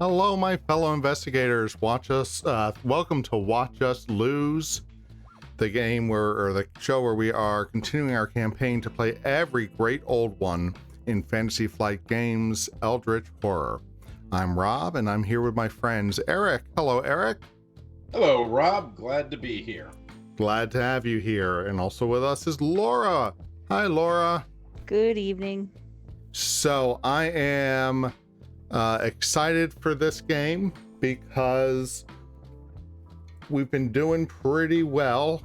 Hello, my fellow investigators. Welcome to Watch Us Lose, the game or the show where we are continuing our campaign to play every great old one in Fantasy Flight Games, Eldritch Horror. I'm Rob, and I'm here with my friends Eric. Hello, Eric. Hello, Rob. Glad to be here. Glad to have you here. And also with us is Laura. Hi, Laura. Good evening. So I am excited for this game because we've been doing pretty well,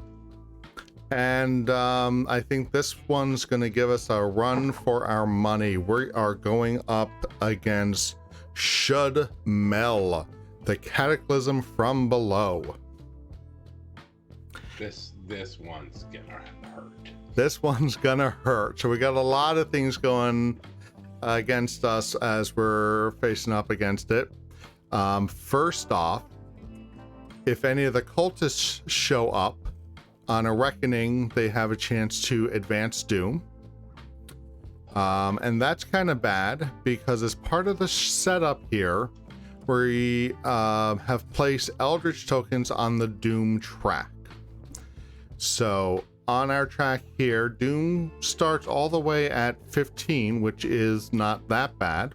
and I think this one's going to give us a run for our money. We are going up against Shudde M'ell, the Cataclysm From Below. This one's gonna hurt. This one's gonna hurt. So we got a lot of things going against us as we're facing up against it. First off, if any of the cultists show up on a reckoning, they have a chance to advance doom. And that's kind of bad because as part of the setup here, we have placed Eldritch tokens on the doom track. So on our track here, doom starts all the way at 15, which is not that bad.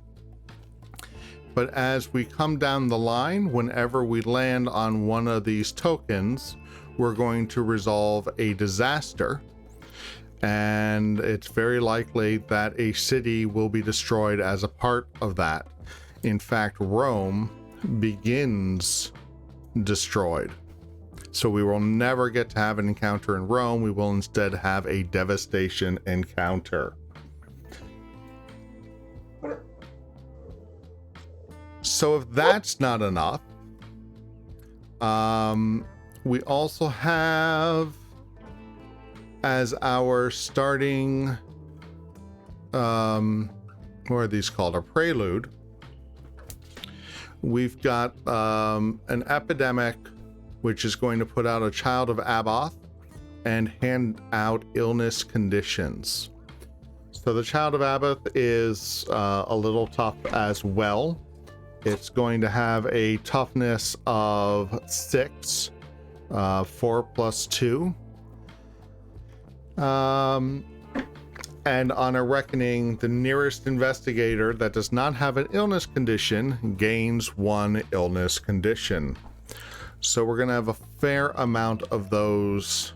But as we come down the line, whenever we land on one of these tokens, we're going to resolve a disaster. And it's very likely that a city will be destroyed as a part of that. In fact, Rome begins destroyed. So we will never get to have an encounter in Rome. We will instead have a devastation encounter. So if that's not enough, we also have as our starting, what are these called? A prelude. We've got an epidemic which is going to put out a child of Abath and hand out illness conditions. So the child of Abath is a little tough as well. It's going to have a toughness of 6, 4 plus 2. And on a reckoning, the nearest investigator that does not have an illness condition gains 1 illness condition. So we're going to have a fair amount of those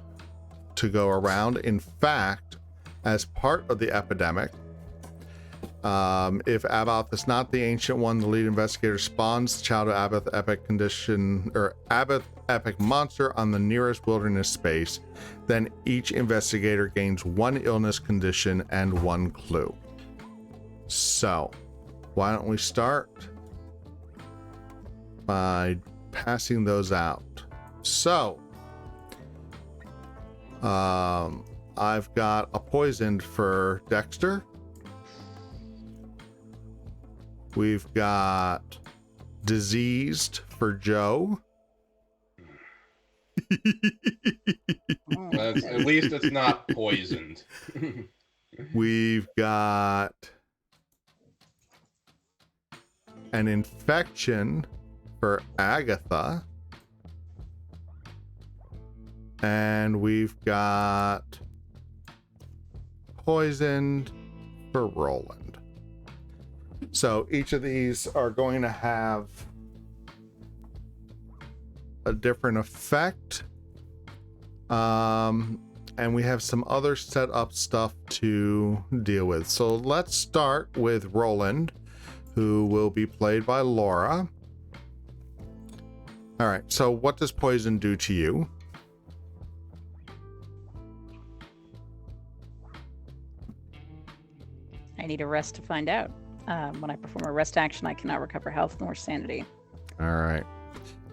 to go around. In fact, as part of the epidemic, if Abath is not the Ancient One, the lead investigator spawns the Child of Abath epic condition or Abath epic monster on the nearest wilderness space. Then each investigator gains 1 illness condition and 1 clue. So why don't we start by passing those out. So I've got a poisoned for Dexter. We've got diseased for Joe. At least it's not poisoned. We've got an infection for Agatha, and we've got poisoned for Roland. So each of these are going to have a different effect, and we have some other setup stuff to deal with. So let's start with Roland, who will be played by Laura. All right, so what does poison do to you? I need a rest to find out. When I perform a rest action, I cannot recover health nor sanity. All right.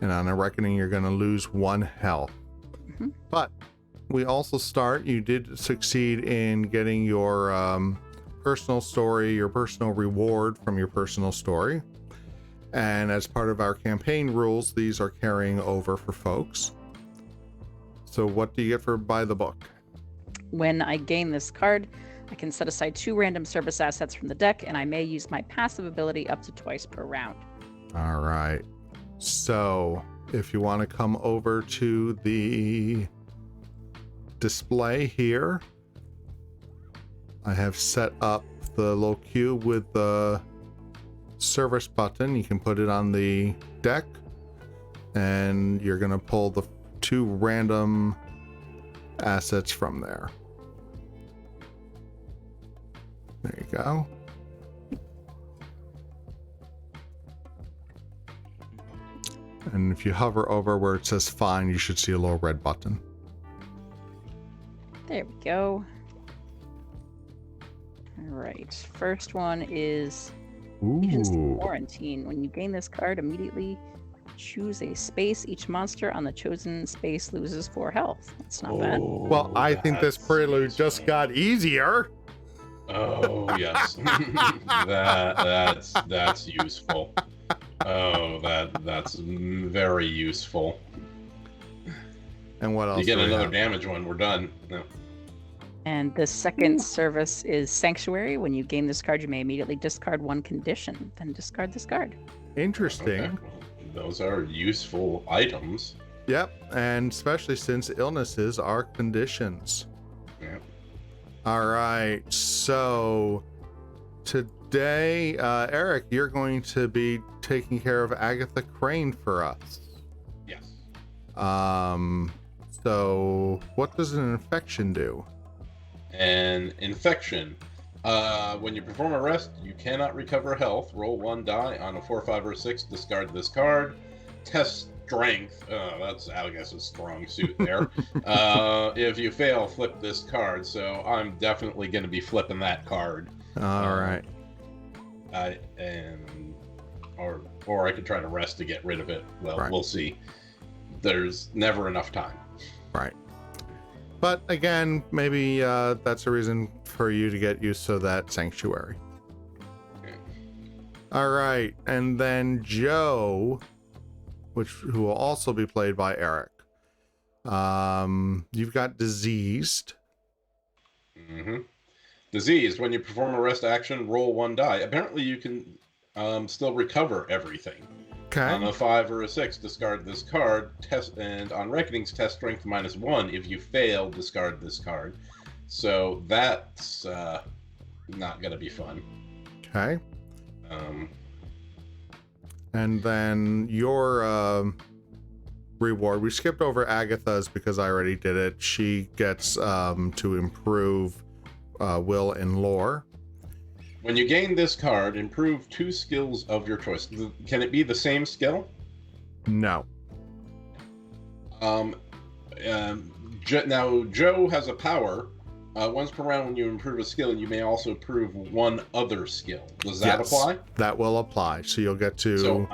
And on a reckoning, you're going to lose 1 health. Mm-hmm. But we also start, you did succeed in getting your personal story, your personal reward from your personal story. And as part of our campaign rules, these are carrying over for folks. So what do you get for by the book? When I gain this card, I can set aside 2 random service assets from the deck, and I may use my passive ability up to twice per round. All right. So if you want to come over to the display here, I have set up the little cube with the service button. You can put it on the deck, and you're going to pull the 2 random assets from there. There you go. And if you hover over where it says fine, you should see a little red button. There we go. All right. First one is Agents Ooh. Quarantine. When you gain this card, immediately choose a space. Each monster on the chosen space loses 4 health. That's not bad. Well, I think this That's prelude useful. just got easier. Oh yes, that's useful. Oh, that's very useful. And what else? You get do we another have? damage one, we're done. No. And the second service is Sanctuary. When you gain this card, you may immediately discard 1 condition, then discard this card. Interesting. Okay. Those are useful items. Yep, and especially since illnesses are conditions. Yeah. All right, so today, Eric, you're going to be taking care of Agatha Crane for us. Yes. So what does an infection do? An infection. When you perform a rest, you cannot recover health. Roll 1 die on a 4, 5, or 6. Discard this card. Test strength. That's, I guess, a strong suit there. If you fail, flip this card. So I'm definitely going to be flipping that card. All right. Or I could try to rest to get rid of it. Well, Right. We'll see. There's never enough time. Right. But again, maybe that's a reason for you to get used to that sanctuary. Okay. All right, and then Joe, who will also be played by Eric. You've got diseased. Mm-hmm. Diseased. When you perform a rest action, roll 1 die. Apparently, you can still recover everything. On Okay. a 5 or a 6, discard this card. And on Reckonings, test strength -1. If you fail, discard this card. So that's not going to be fun. Okay. Um, And then your reward. We skipped over Agatha's because I already did it. She gets to improve will and lore. when you gain this card, improve 2 skills of your choice. Can it be the same skill? No. Now, Joe has a power. Once per round, when you improve a skill, you may also improve 1 other skill. Does that Yes, apply? that will apply. So you'll get to. So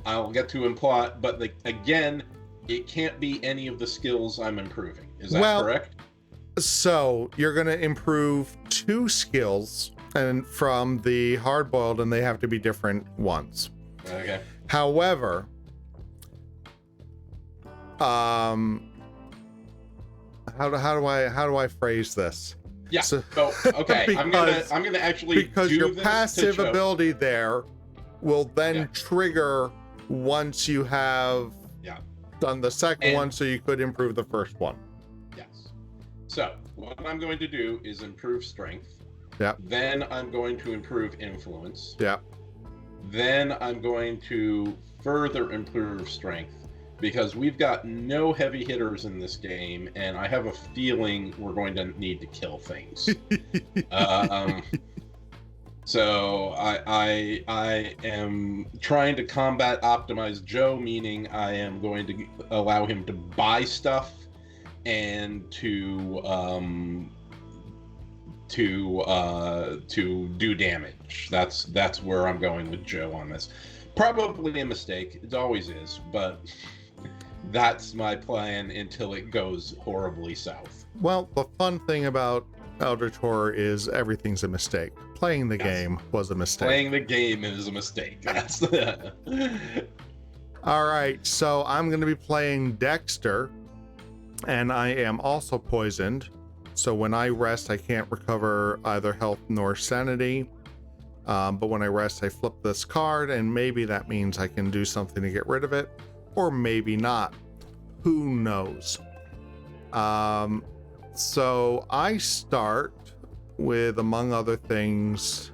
I'll get to imply, but again, it can't be any of the skills I'm improving. Is that correct? So you're going to improve 2 skills, and from the hard-boiled, and they have to be different ones. Okay. However, how do I phrase this? Yeah. So- So okay, I'm gonna actually Because do your this passive to Joe. ability there will then Yeah. trigger once you have Yeah. done the second And- one, so you could improve the first one. Yes. So what I'm going to do is improve strength. Yeah. Then I'm going to improve influence. Yeah. Then I'm going to further improve strength because we've got no heavy hitters in this game, and I have a feeling we're going to need to kill things. So I am trying to combat optimize Joe, meaning I am going to allow him to buy stuff and to do damage. That's where I'm going with Joe on this. Probably a mistake. It always is, but that's my plan until it goes horribly south. Well, the fun thing about Eldritch Horror is everything's a mistake. Playing the Yes. game was a mistake. Playing the game is a mistake. That's All right, so I'm going to be playing Dexter, and I am also poisoned. So when I rest, I can't recover either health nor sanity. But when I rest, I flip this card, and maybe that means I can do something to get rid of it, or maybe not. Who knows? So I start with, among other things,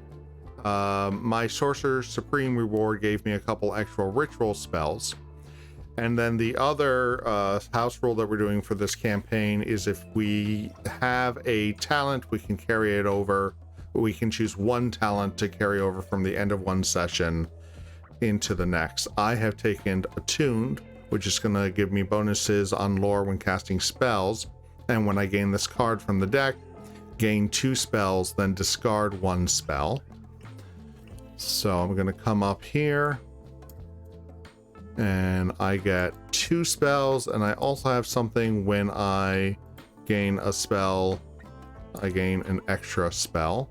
my Sorcerer Supreme reward gave me a couple extra ritual spells. And then the other house rule that we're doing for this campaign is if we have a talent, we can carry it over. We can choose one talent to carry over from the end of one session into the next. I have taken Attuned, which is going to give me bonuses on lore when casting spells. And when I gain this card from the deck, gain 2 spells, then discard 1 spell. So I'm going to come up here. And I get 2 spells, and I also have something when I gain a spell, I gain an extra spell.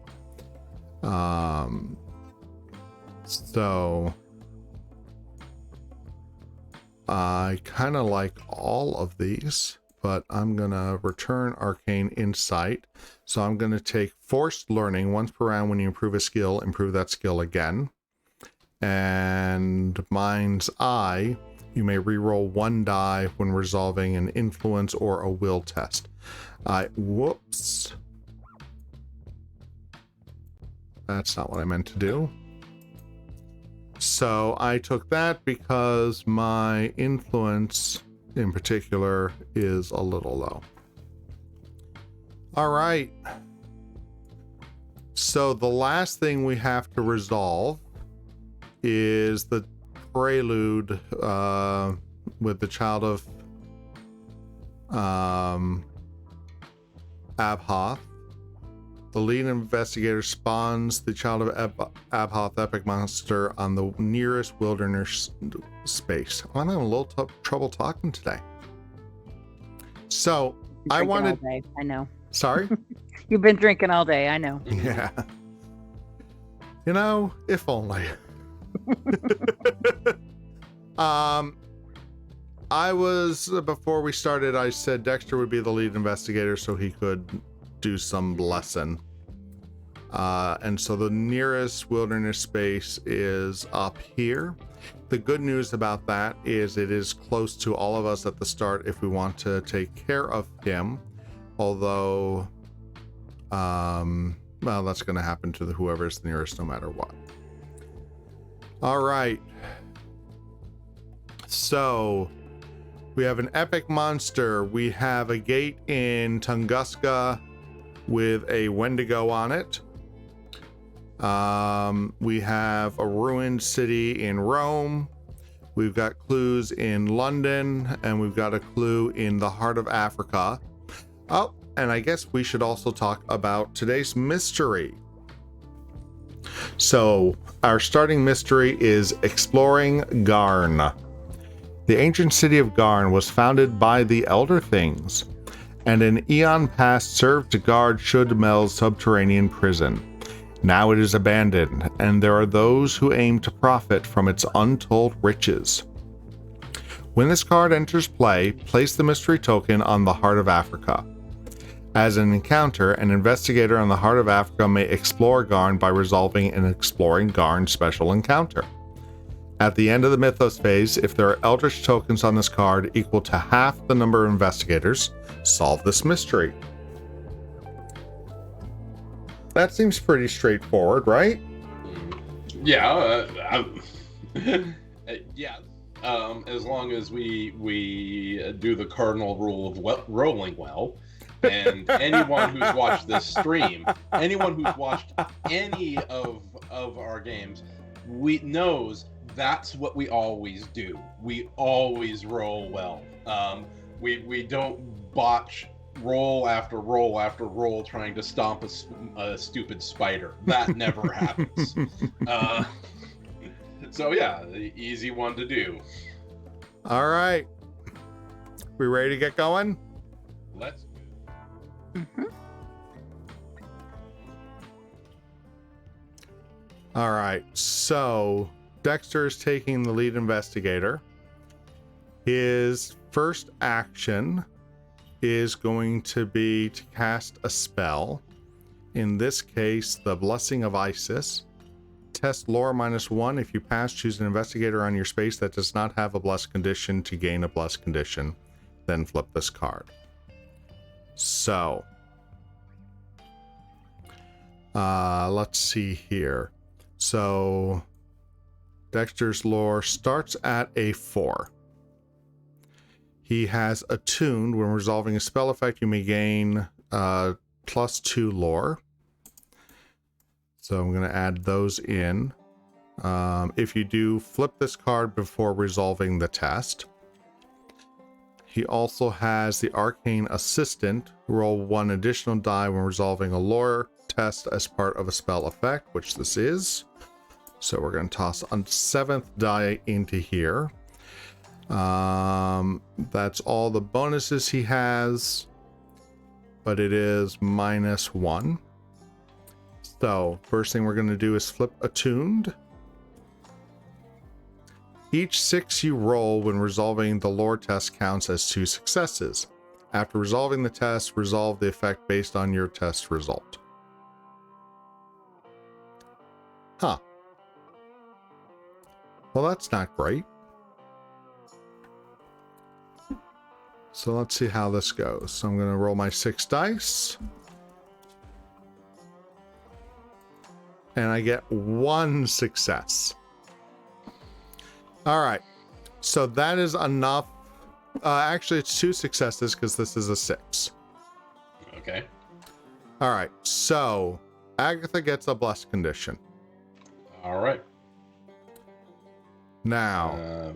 So I kind of like all of these, but I'm gonna return Arcane Insight. So I'm gonna take Forced Learning. Once per round when you improve a skill, improve that skill again. And Mind's Eye, you may reroll 1 die when resolving an influence or a will test. Whoops. That's not what I meant to do. So I took that because my influence in particular is a little low. All right. So the last thing we have to resolve is the prelude with the child of Abhoth. The lead investigator spawns the child of Abhoth epic monster on the nearest wilderness space. I'm having a little trouble talking today. So I wanted. All day. I know. Sorry? You've been drinking all day. I know. Yeah. You know, if only. Before we started, I said Dexter would be the lead investigator so he could do some lesson. And so the nearest wilderness space is up here. The good news about that is it is close to all of us at the start if we want to take care of him. Although, well, that's going to happen to whoever's nearest no matter what. All right. So we have an epic monster. We have a gate in Tunguska with a Wendigo on it. We have a ruined city in Rome. We've got clues in London, and we've got a clue in the heart of Africa. Oh, and I guess we should also talk about today's mystery. So our starting mystery is Exploring Garn. The ancient city of Garn was founded by the Elder Things, and an eon past served to guard Shudde M'ell's subterranean prison. Now it is abandoned, and there are those who aim to profit from its untold riches. When this card enters play, place the mystery token on the Heart of Africa. As an encounter, an investigator on the Heart of Africa may explore Garn by resolving an Exploring Garn special encounter. At the end of the Mythos phase, if there are Eldritch tokens on this card equal to half the number of investigators, solve this mystery. That seems pretty straightforward, right? Yeah, yeah. As long as we do the cardinal rule of rolling well, and anyone who's watched this stream, anyone who's watched any of our games, knows that's what we always do. We always roll well. We don't botch roll after roll after roll trying to stomp a stupid spider. That never happens. So yeah, the easy one to do. All right. We ready to get going? Let's go. Mm-hmm. All right. So Dexter is taking the lead investigator. His first action is going to be to cast a spell. In this case, the Blessing of Isis. test lore -1. If you pass, choose an investigator on your space that does not have a blessed condition to gain a blessed condition. Then flip this card. So, let's see here. So, Dexter's lore starts at a 4. He has attuned. When resolving a spell effect, you may gain +2 lore. So I'm going to add those in. If you do, flip this card before resolving the test. He also has the Arcane Assistant. Roll 1 additional die when resolving a lore test as part of a spell effect, which this is. So we're going to toss a 7th die into here. That's all the bonuses he has, but it is -1. So first thing we're going to do is flip attuned. Each 6 you roll when resolving the lore test counts as 2 successes. After resolving the test, resolve the effect based on your test result. Huh. Well, that's not great. So let's see how this goes. So I'm going to roll my 6 dice. And I get 1 success. All right. So that is enough. Actually, it's 2 successes because this is a 6. Okay. All right. So Agatha gets a blessed condition. All right. Now.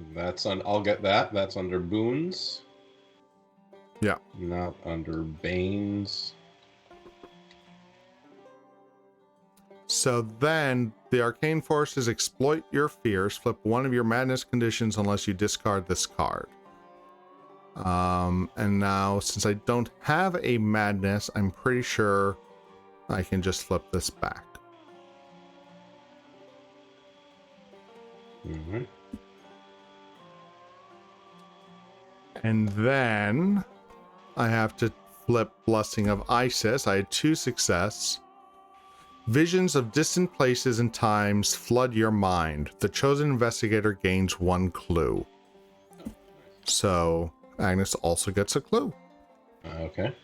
I'll get that. That's under boons. Yeah. Not under banes. So then the arcane forces exploit your fears. Flip 1 of your madness conditions unless you discard this card. And now since I don't have a madness, I'm pretty sure I can just flip this back. Mm-hmm. And then I have to flip Blessing of Isis. I had 2 success. Visions of distant places and times flood your mind. The chosen investigator gains 1 clue. So Agnes also gets a clue. Okay.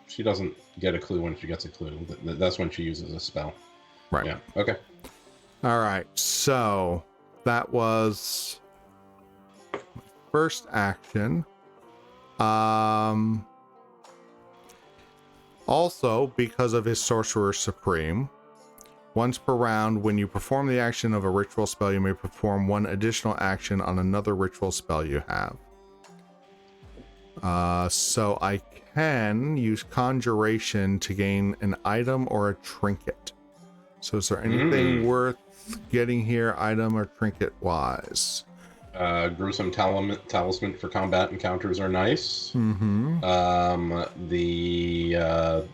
She doesn't get a clue when she gets a clue. That's when she uses a spell. Right. Yeah. Okay. All right. So that was my first action. Also, because of his Sorcerer Supreme, once per round, when you perform the action of a ritual spell, you may perform 1 additional action on another ritual spell you have. So I can use Conjuration to gain an item or a trinket. So is there anything worth getting here, item or trinket wise? Gruesome talisman for combat encounters are nice. Mm-hmm. The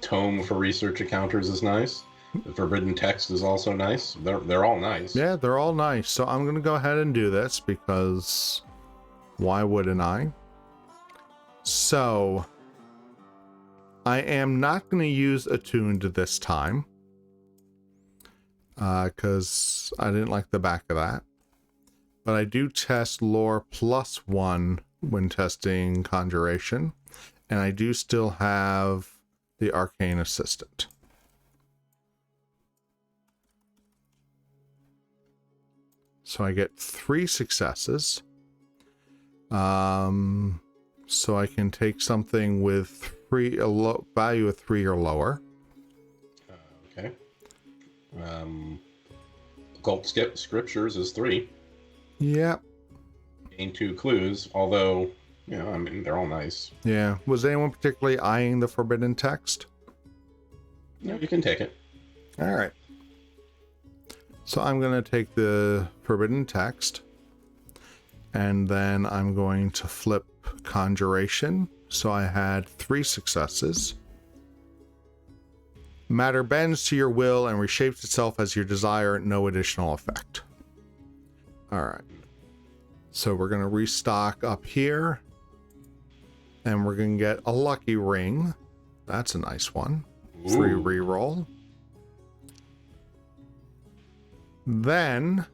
tome for research encounters is nice. The forbidden text is also nice. They're all nice. Yeah, they're all nice. So I'm gonna go ahead and do this because why wouldn't I? So I am not going to use Attuned this time because I didn't like the back of that. But I do test lore +1 when testing Conjuration, and I do still have the Arcane Assistant. So I get 3 successes. So I can take something with value of 3 or lower. Okay. Occult Scriptures is 3. Yep. Gain 2 clues, although, you know, I mean, they're all nice. Yeah. Was anyone particularly eyeing the forbidden text? No, you can take it. All right. So I'm going to take the forbidden text, and then I'm going to flip Conjuration. So I had 3 successes. Matter bends to your will and reshapes itself as your desire, no additional effect. All right. So we're going to restock up here, and we're going to get a lucky ring. That's a nice one. Free reroll. Then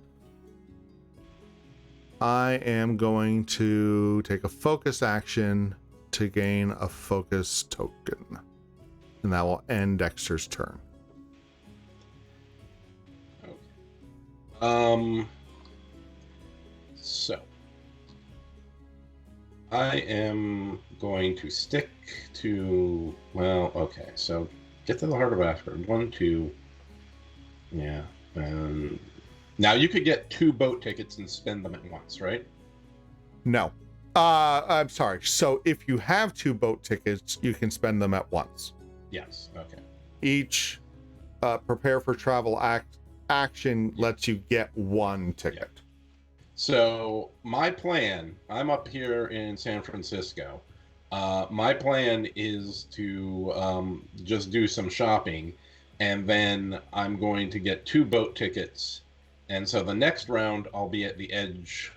I am going to take a focus action to gain a focus token. And that will end Dexter's turn. Okay. So I am going to stick to, well, okay, so get to the heart of Africa. 1, 2, yeah. Now you could get 2 boat tickets and spend them at once, right? No. I'm sorry. So if you have 2 boat tickets, you can spend them at once. Yes, okay. Each prepare for travel action lets you get 1 ticket. Yeah. So my plan, I'm up here in San Francisco. My plan is to just do some shopping, and then I'm going to get 2 boat tickets. And so the next round, I'll be at the edge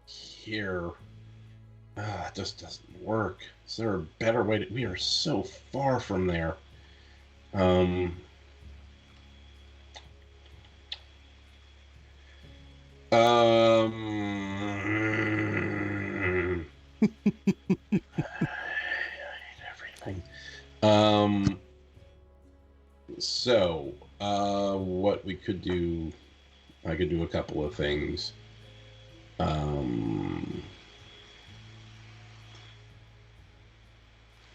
here. It just doesn't work. Is there a better way to... We are so far from there. Everything. So, what we could do... I could do a couple of things.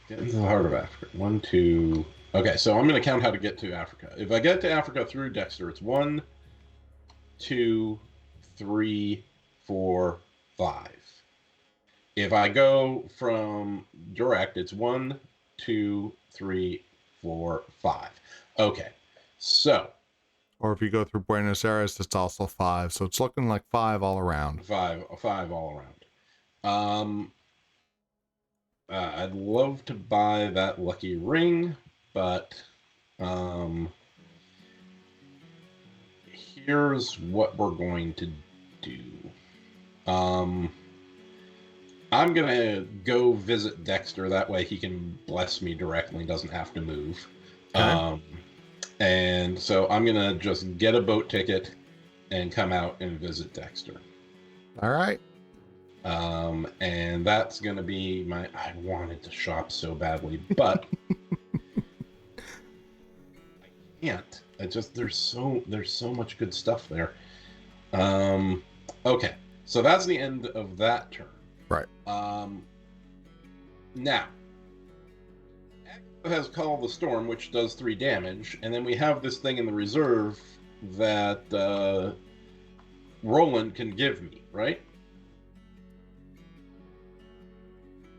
Get into the heart of Africa. 1, 2... Okay, so I'm going to count how to get to Africa. If I get to Africa through Dexter, it's 1, 2, 3, 4, 5. If I go from direct, it's 1, 2, 3, 4, 5. Okay, so... Or if you go through Buenos Aires, it's also 5. So it's looking like 5 all around. 5 all around. I'd love to buy that lucky ring, but here's what we're going to do. I'm gonna go visit Dexter. That way he can bless me directly, doesn't have to move. Okay. And so I'm gonna just get a boat ticket and come out and visit Dexter. All right. And that's gonna be my... I wanted to shop so badly, but I can't. There's so much good stuff there. Okay, so that's the end of that turn. Right. Now has Call of the Storm, which does 3 damage, and then we have this thing in the reserve that Roland can give me, right?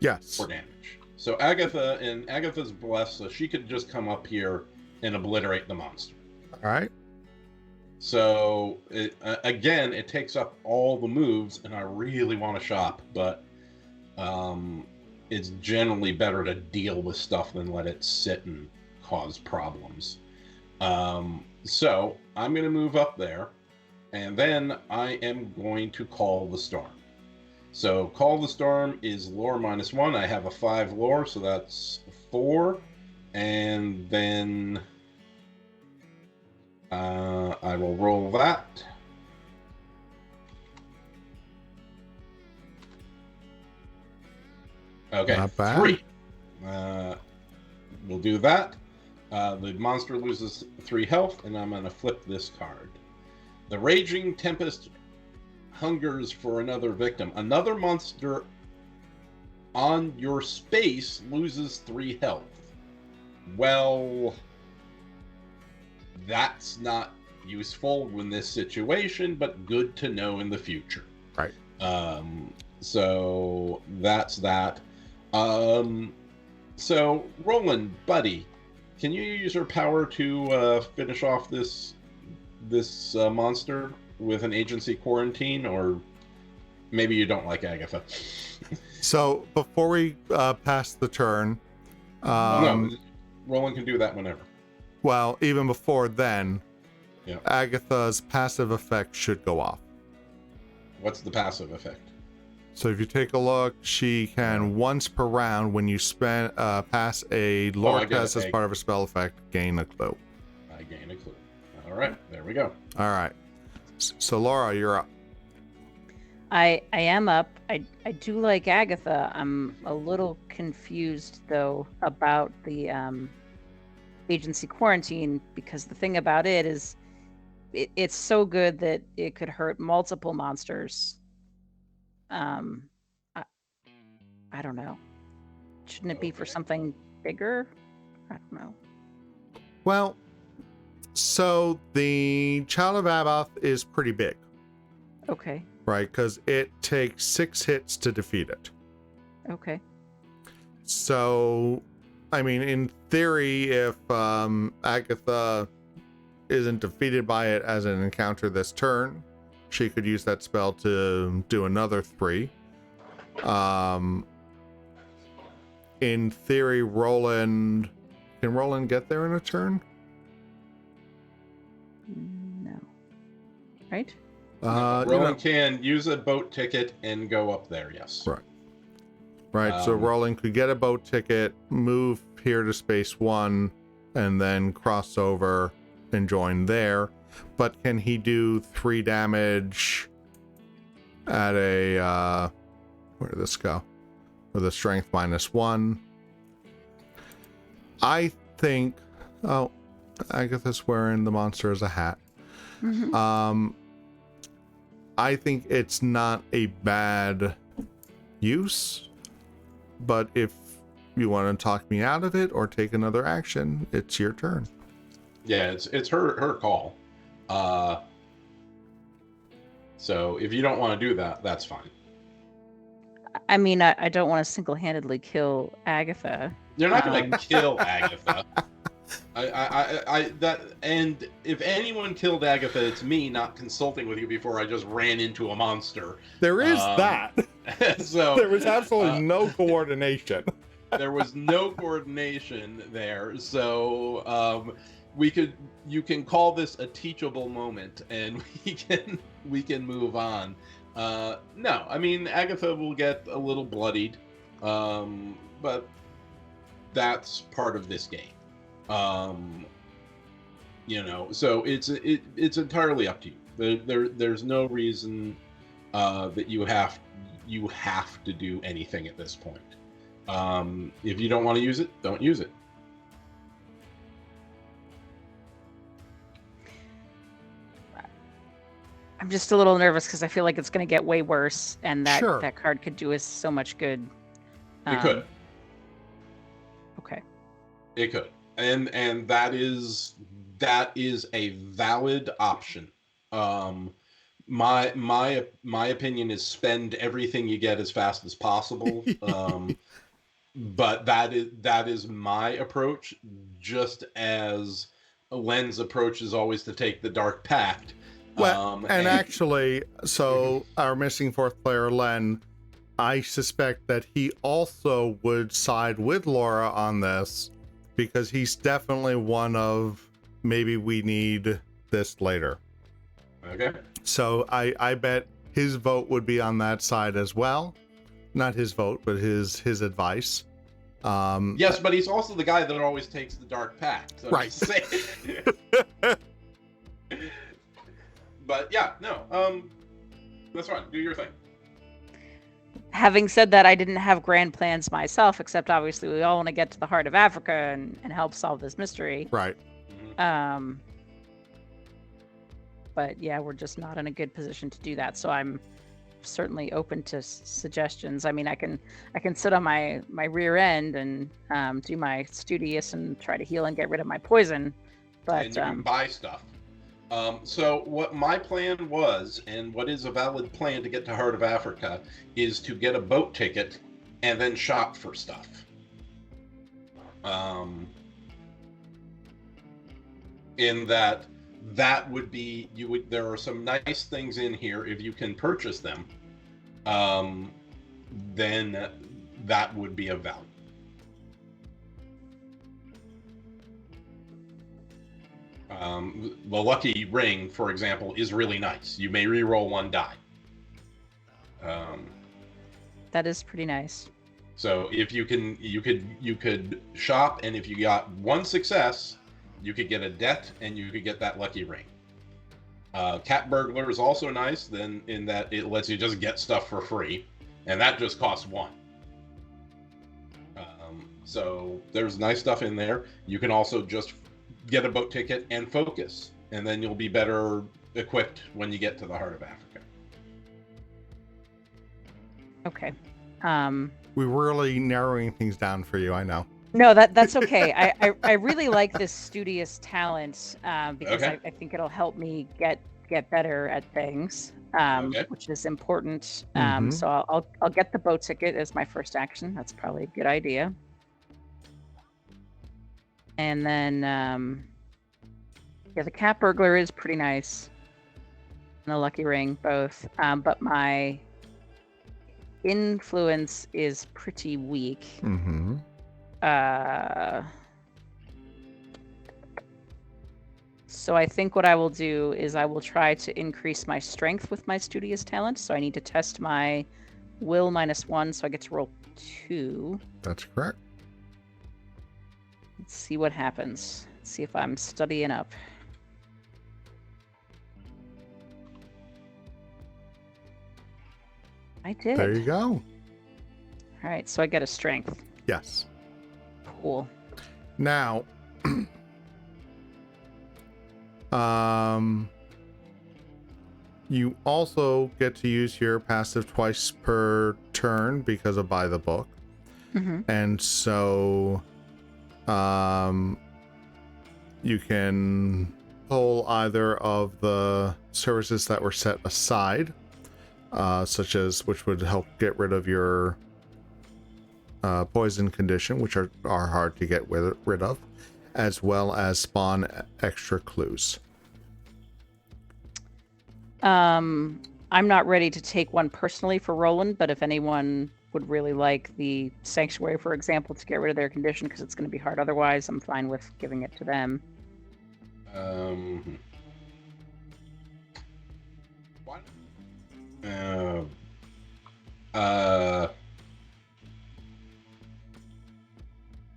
Yes. 4 damage. So Agatha's blessed, so she could just come up here and obliterate the monster. All right. So again, it takes up all the moves, and I really want to shop, but it's generally better to deal with stuff than let it sit and cause problems. So I'm going to move up there, and then I am going to Call the Storm. So Call the Storm is lore -1. I have a 5 lore, so that's 4. And then I will roll that. Okay, Not bad. 3. We'll do that. The monster loses 3 health, and I'm going to flip this card. The Raging Tempest hungers for another victim. Another monster on your space loses 3 health. Well, that's not useful in this situation, but good to know in the future. Right. So that's that. So Roland, buddy, can you use your power to finish off this monster with an agency quarantine, or maybe you don't like Agatha? So before we pass the turn, No, Roland can do that whenever. well, even before then, Yeah. Agatha's passive effect should go off. What's the passive effect? So if you take a look, she can once per round, when you pass a lore I get test it. as part of a spell effect, gain a clue. I gain a clue. All right, there we go. All right. So Laura, you're up. I am up. I do like Agatha. I'm a little confused though about the agency quarantine, because the thing about it is it's so good that it could hurt multiple monsters. I, I don't know. Shouldn't it be for Okay. something bigger? I don't know. Well, so the Child of Abath is pretty big, Okay. right? Because it takes 6 hits to defeat it. Okay. So, I mean, in theory, if Agatha isn't defeated by it as an encounter this turn, she could use that spell to do another 3. In theory, Roland... Can Roland get there in a turn? No. Right? Roland can use a boat ticket and go up there, yes. Right. Right, so Roland could get a boat ticket, move here to space 1, and then cross over and join there. But can he do 3 damage at a, where did this go? With a strength -1. I think, oh, Agatha's wearing the monster as a hat. Mm-hmm. I think it's not a bad use, but if you want to talk me out of it or take another action, it's your turn. Yeah, it's her call. So if you don't want to do that, that's fine. I mean, I don't want to single-handedly kill Agatha. You're not going to kill Agatha. And if anyone killed Agatha, it's me not consulting with you before I just ran into a monster. There is that. So There was absolutely no coordination. There was no coordination there. So you can call this a teachable moment, and we can move on. No, I mean, Agatha will get a little bloodied, but that's part of this game. So it's entirely up to you. There's no reason that you have to do anything at this point. If you don't want to use it, don't use it. I'm just a little nervous because I feel like it's going to get way worse, and that Sure. that card could do us so much good. It could. Okay. It could. And that is a valid option. My opinion is spend everything you get as fast as possible. But that is my approach, just as Len's approach is always to take the Dark Pact. Well, and actually, so our missing 4th player, Len, I suspect that he also would side with Laura on this, because he's definitely one of, maybe we need this later. Okay. So I bet his vote would be on that side as well. Not his vote, but his advice. Yes, but he's also the guy that always takes the Dark Pact. So Right. But yeah, no, that's fine. Do your thing. Having said that, I didn't have grand plans myself, except obviously we all want to get to the heart of Africa and help solve this mystery. Right. But yeah, we're just not in a good position to do that. So I'm certainly open to suggestions. I mean, I can sit on my rear end and do my studious and try to heal and get rid of my poison. But And you can buy stuff. So what my plan was, and what is a valid plan to get to Heart of Africa, is to get a boat ticket and then shop for stuff. In that would be, there are some nice things in here. If you can purchase them, then that would be of value. The lucky ring, for example, is really nice. You may re-roll 1 die. that is pretty nice. So if you could shop, and if you got 1 success, You could get a debt, and you could get that lucky ring. Cat burglar is also nice, then in that it lets you just get stuff for free, and that just costs 1. So there's nice stuff in there. You can also just get a boat ticket and focus, and then you'll be better equipped when you get to the heart of Africa. Okay. We're really narrowing things down for you, I know. No, that's okay. I really like this studious talent because Okay. I think it'll help me get better at things, Okay. which is important. Mhm. So I'll get the boat ticket as my first action. That's probably a good idea. And then yeah, the cat burglar is pretty nice, and the lucky ring both. But my influence is pretty weak. Mm-hmm. So I think what I will do is I will try to increase my strength with my studious talent. So I need to test my will -1, so I get to roll 2. That's correct. Let's see what happens. Let's see if I'm studying up. I did. There you go. All right, so I get a strength. Yes. Cool. Now, you also get to use your passive twice per turn because of by the book. Mm-hmm. And so, you can pull either of the services that were set aside, such as which would help get rid of your poison condition, which are hard to get rid of, as well as spawn extra clues. I'm not ready to take one personally for Roland, but if anyone would really like the sanctuary, for example, to get rid of their condition, because it's going to be hard otherwise, I'm fine with giving it to them. What?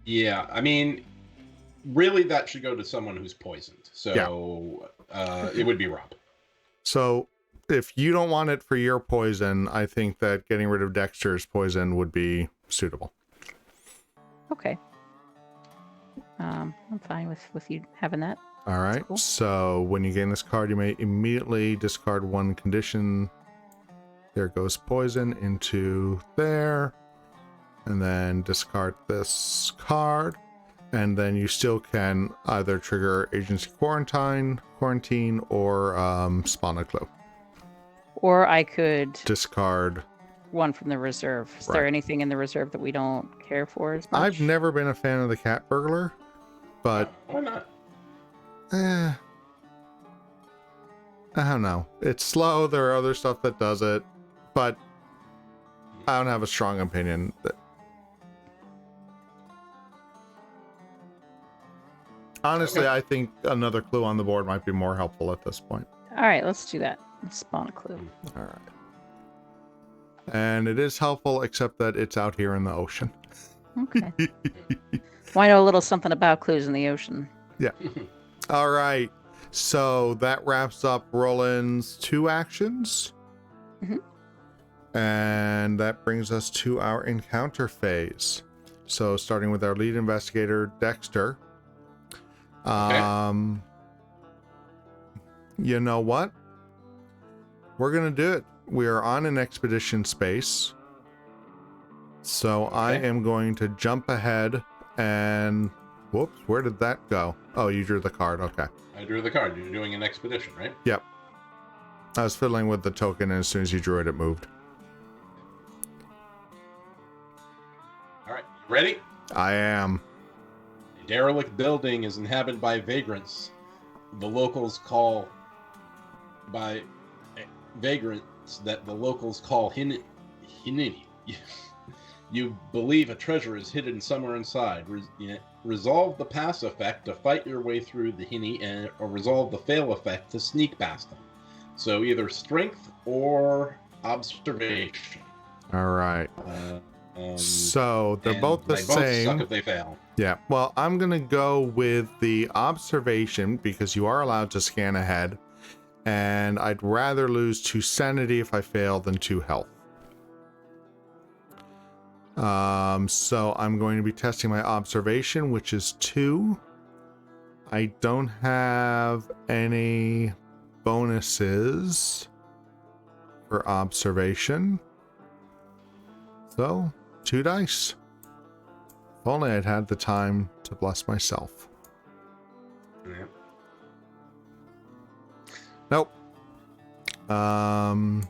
Yeah, I mean, really, that should go to someone who's poisoned. So, it would be Rob. So if you don't want it for your poison, I think that getting rid of Dexter's poison would be suitable. Okay. I'm fine with you having that. All right. Cool. So when you gain this card, you may immediately discard one condition. There goes poison into there. And then discard this card. And then you still can either trigger agency quarantine, or spawn a clue. Or I could Discard. one from the reserve. Is Right. there anything in the reserve that we don't care for as much? I've never been a fan of the cat burglar, but Why not? I don't know. It's slow. There are other stuff that does it, but I don't have a strong opinion. Honestly, Okay. I think another clue on the board might be more helpful at this point. All right, let's do that. Let's spawn a clue. All right. And it is helpful, except that it's out here in the ocean. Okay. Well, I know a little something about clues in the ocean. All right. So that wraps up Roland's 2 actions. Mhm. And that brings us to our encounter phase. So starting with our lead investigator, Dexter. You know what? We're going to do it. We are on an expedition space. So I am going to jump ahead and... Whoops, where did that go? Oh, you drew the card. Okay. I drew the card. You're doing an expedition, right? Yep. I was fiddling with the token, and as soon as you drew it, it moved. All right. You ready? I am. A derelict building is inhabited by vagrants. The locals call hinini. You believe a treasure is hidden somewhere inside. Resolve the pass effect to fight your way through the hini, or resolve the fail effect to sneak past them. So either strength or observation. All right. So they're And both the they both same. suck if they fail. Yeah, well, I'm going to go with the observation because you are allowed to scan ahead, and I'd rather lose 2 sanity if I fail than 2 health. So I'm going to be testing my observation, which is 2. I don't have any bonuses for observation. So, 2 dice. If only I'd had the time to bless myself. Yeah. Nope. Can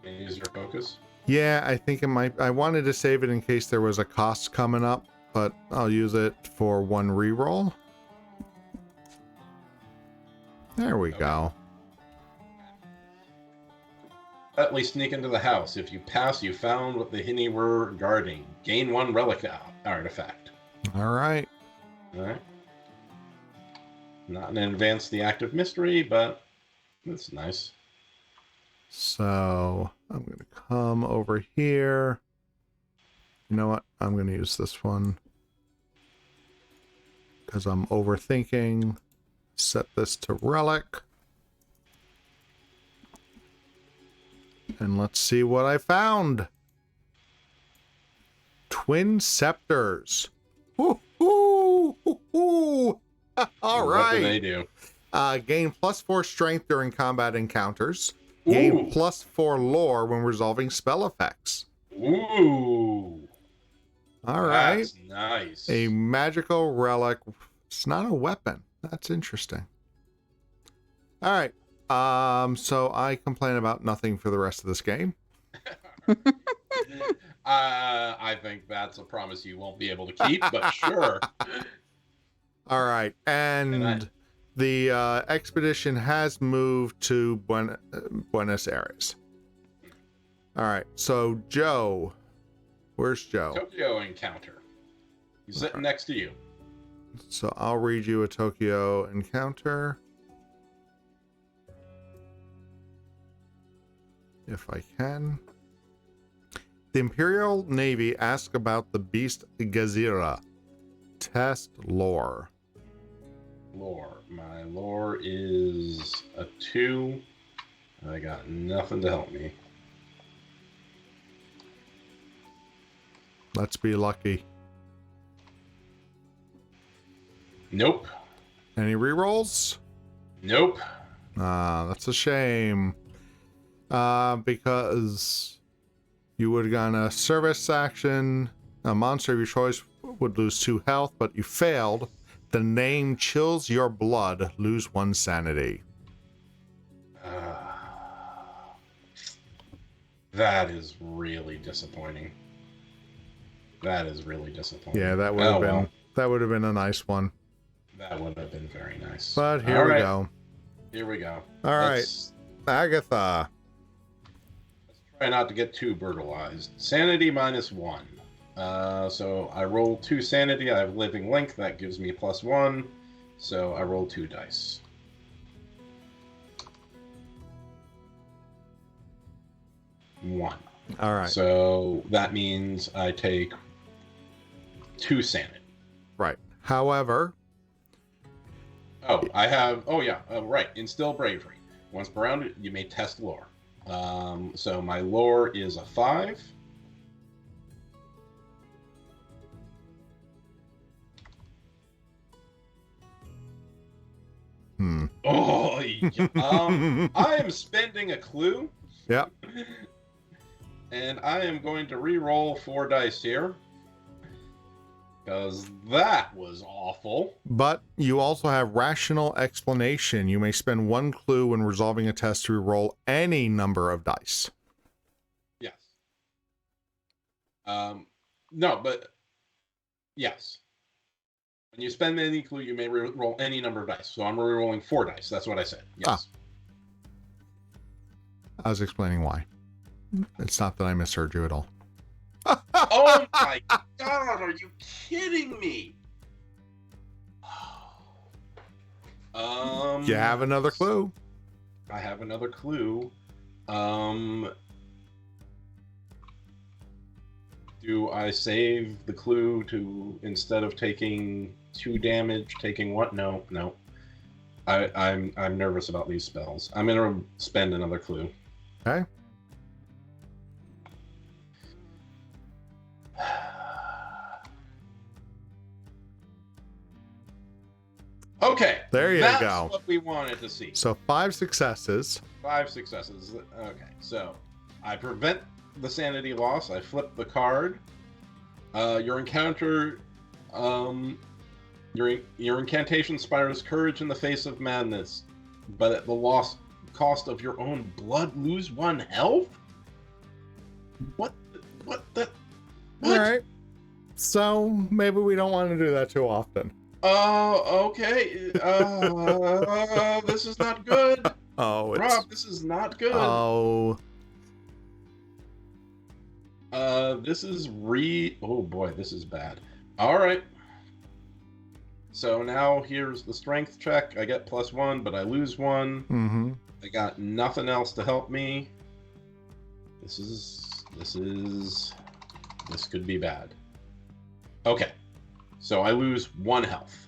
you use your focus? Yeah, I think it might. I wanted to save it in case there was a cost coming up, but I'll use it for 1 reroll. There we go. At least sneak into the house. If you pass, you found what the Hinny were guarding. Gain 1 relic artifact. All right. Alright. Not an advance the active mystery, but that's nice. So I'm going to come over here. You know what? I'm going to use this one because I'm overthinking. Set this to relic. And let's see what I found. Twin scepters. Woo-hoo! Woo-hoo! All right. What do they do? Gain +4 strength during combat encounters. Gain Ooh. +4 lore when resolving spell effects. Ooh. All right. That's nice. A magical relic. It's not a weapon. That's interesting. All right. So I complain about nothing for the rest of this game. I think that's a promise you won't be able to keep, but sure. All right. And the expedition has moved to Buenos Aires. All right. So Joe. Where's Joe? Tokyo encounter. He's sitting next to you. So I'll read you a Tokyo encounter. If I can. The Imperial Navy asks about the beast Gazira. Test lore. Lore. My lore is a 2. I got nothing to help me. Let's be lucky. Nope. Any rerolls? Nope. That's a shame. Because you would have gone a service action. A monster of your choice would lose 2 health, but you failed. The name chills your blood. Lose 1 sanity. That is really disappointing. That is really disappointing. Yeah, that would have been that would have been a nice one. That would have been very nice. But here we go. Here we go. All right, Agatha. Let's try not to get too brutalized. Sanity -1. So I roll 2 sanity. I have living link. That gives me +1. So I roll 2 dice. One. All right. So that means I take 2 sanity. Right. However. Oh, I have. Oh, yeah. Right. Instill bravery. Once per round, you may test lore. So my lore is a 5. Oh, I am spending a clue. Yep. And I am going to re-roll 4 dice here. Because that was awful. But you also have rational explanation. You may spend 1 clue when resolving a test to re-roll any number of dice. Yes. No, but yes. When you spend any clue, you may re-roll any number of dice. So I'm re-rolling 4 dice. That's what I said. Yes. I was explaining why. It's not that I misheard you at all. Oh my god, are you kidding me? You have another clue. I have another clue. Do I save the clue to, instead of taking 2 damage, taking what? No. I'm nervous about these spells. I'm gonna spend another clue. Okay. Okay. There you that's go. What we wanted to see. So 5 successes. 5 successes. Okay. So I prevent the sanity loss. I flip the card. Your encounter, your incantation inspires courage in the face of madness, but at the cost of your own blood, lose 1 health. What? All right. So maybe we don't want to do that too often. Okay. This is not good. Oh, Rob, this is not good. Oh. This is oh boy, this is bad. All right. So now here's the strength check. I get +1, but I lose 1. Mm-hmm. I got nothing else to help me. This could be bad. Okay. So I lose 1 health.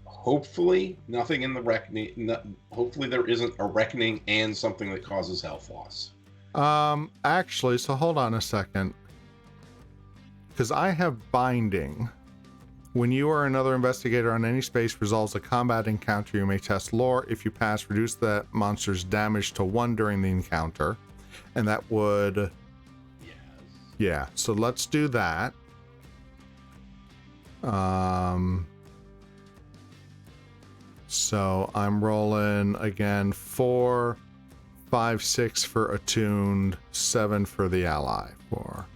Hopefully nothing in the reckoning. Hopefully there isn't a reckoning and something that causes health loss. Actually, so hold on a second. Because I have binding. When you or another investigator on any space resolves a combat encounter, you may test lore. If you pass, reduce that monster's damage to 1 during the encounter. And that would... Yes. Yeah, so let's do that. So I'm rolling again 4, 5, 6 for attuned, 7 for the ally. 4.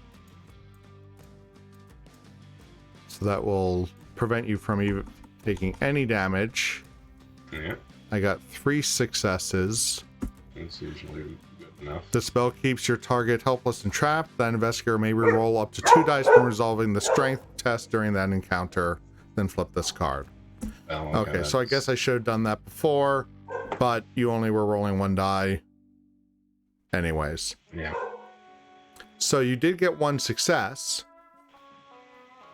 So that will prevent you from even taking any damage. Yeah. I got 3 successes. That's usually good enough. The spell keeps your target helpless and trapped. That investigator may reroll up to 2 dice from resolving the strength test during that encounter. Then flip this card. Oh, Okay, so I guess I should have done that before, but you only were rolling 1 die. Anyways. Yeah. So you did get 1 success.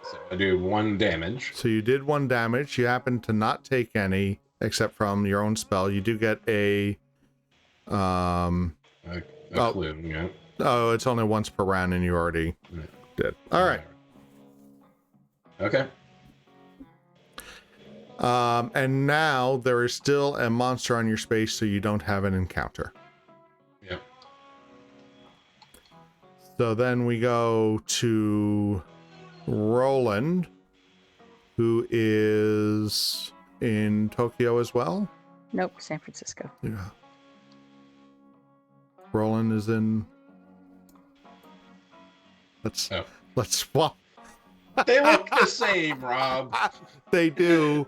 So I do 1 damage. So you did 1 damage. You happen to not take any, except from your own spell. You do get a... A clue, yeah. Oh, it's only once per round, and you already did. All right. Okay. And now there is still a monster on your space, so you don't have an encounter. Yep. So then we go to Roland, who is in Tokyo as well. Nope, San Francisco. Yeah. Roland is in. Let's swap. They look the same, Rob. They do.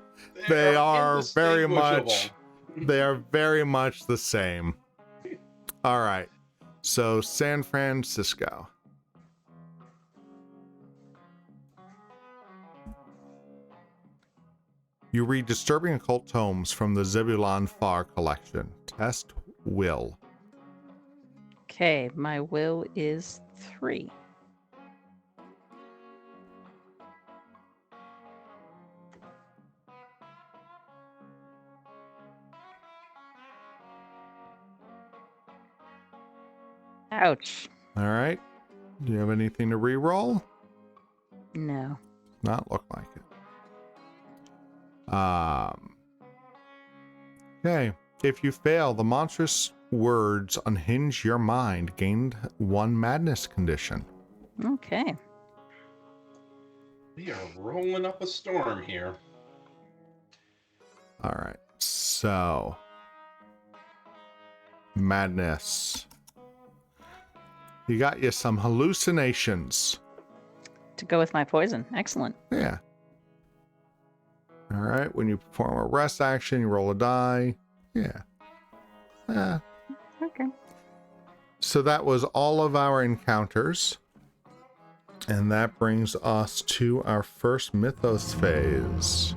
They are very indistinguishable. much. They are very much the same. All right. So San Francisco. You read disturbing occult tomes from the Zebulon Farr collection. Test will. Okay, my will is 3. Ouch. All right. Do you have anything to re-roll? No. Not look like it. Okay. If you fail, the monstrous words unhinge your mind. Gained 1 madness condition. Okay. We are rolling up a storm here. All right. So, madness. You got you some hallucinations. To go with my poison. Excellent. Yeah. All right. When you perform a rest action, you roll a die. Yeah. Okay. So that was all of our encounters. And that brings us to our first mythos phase.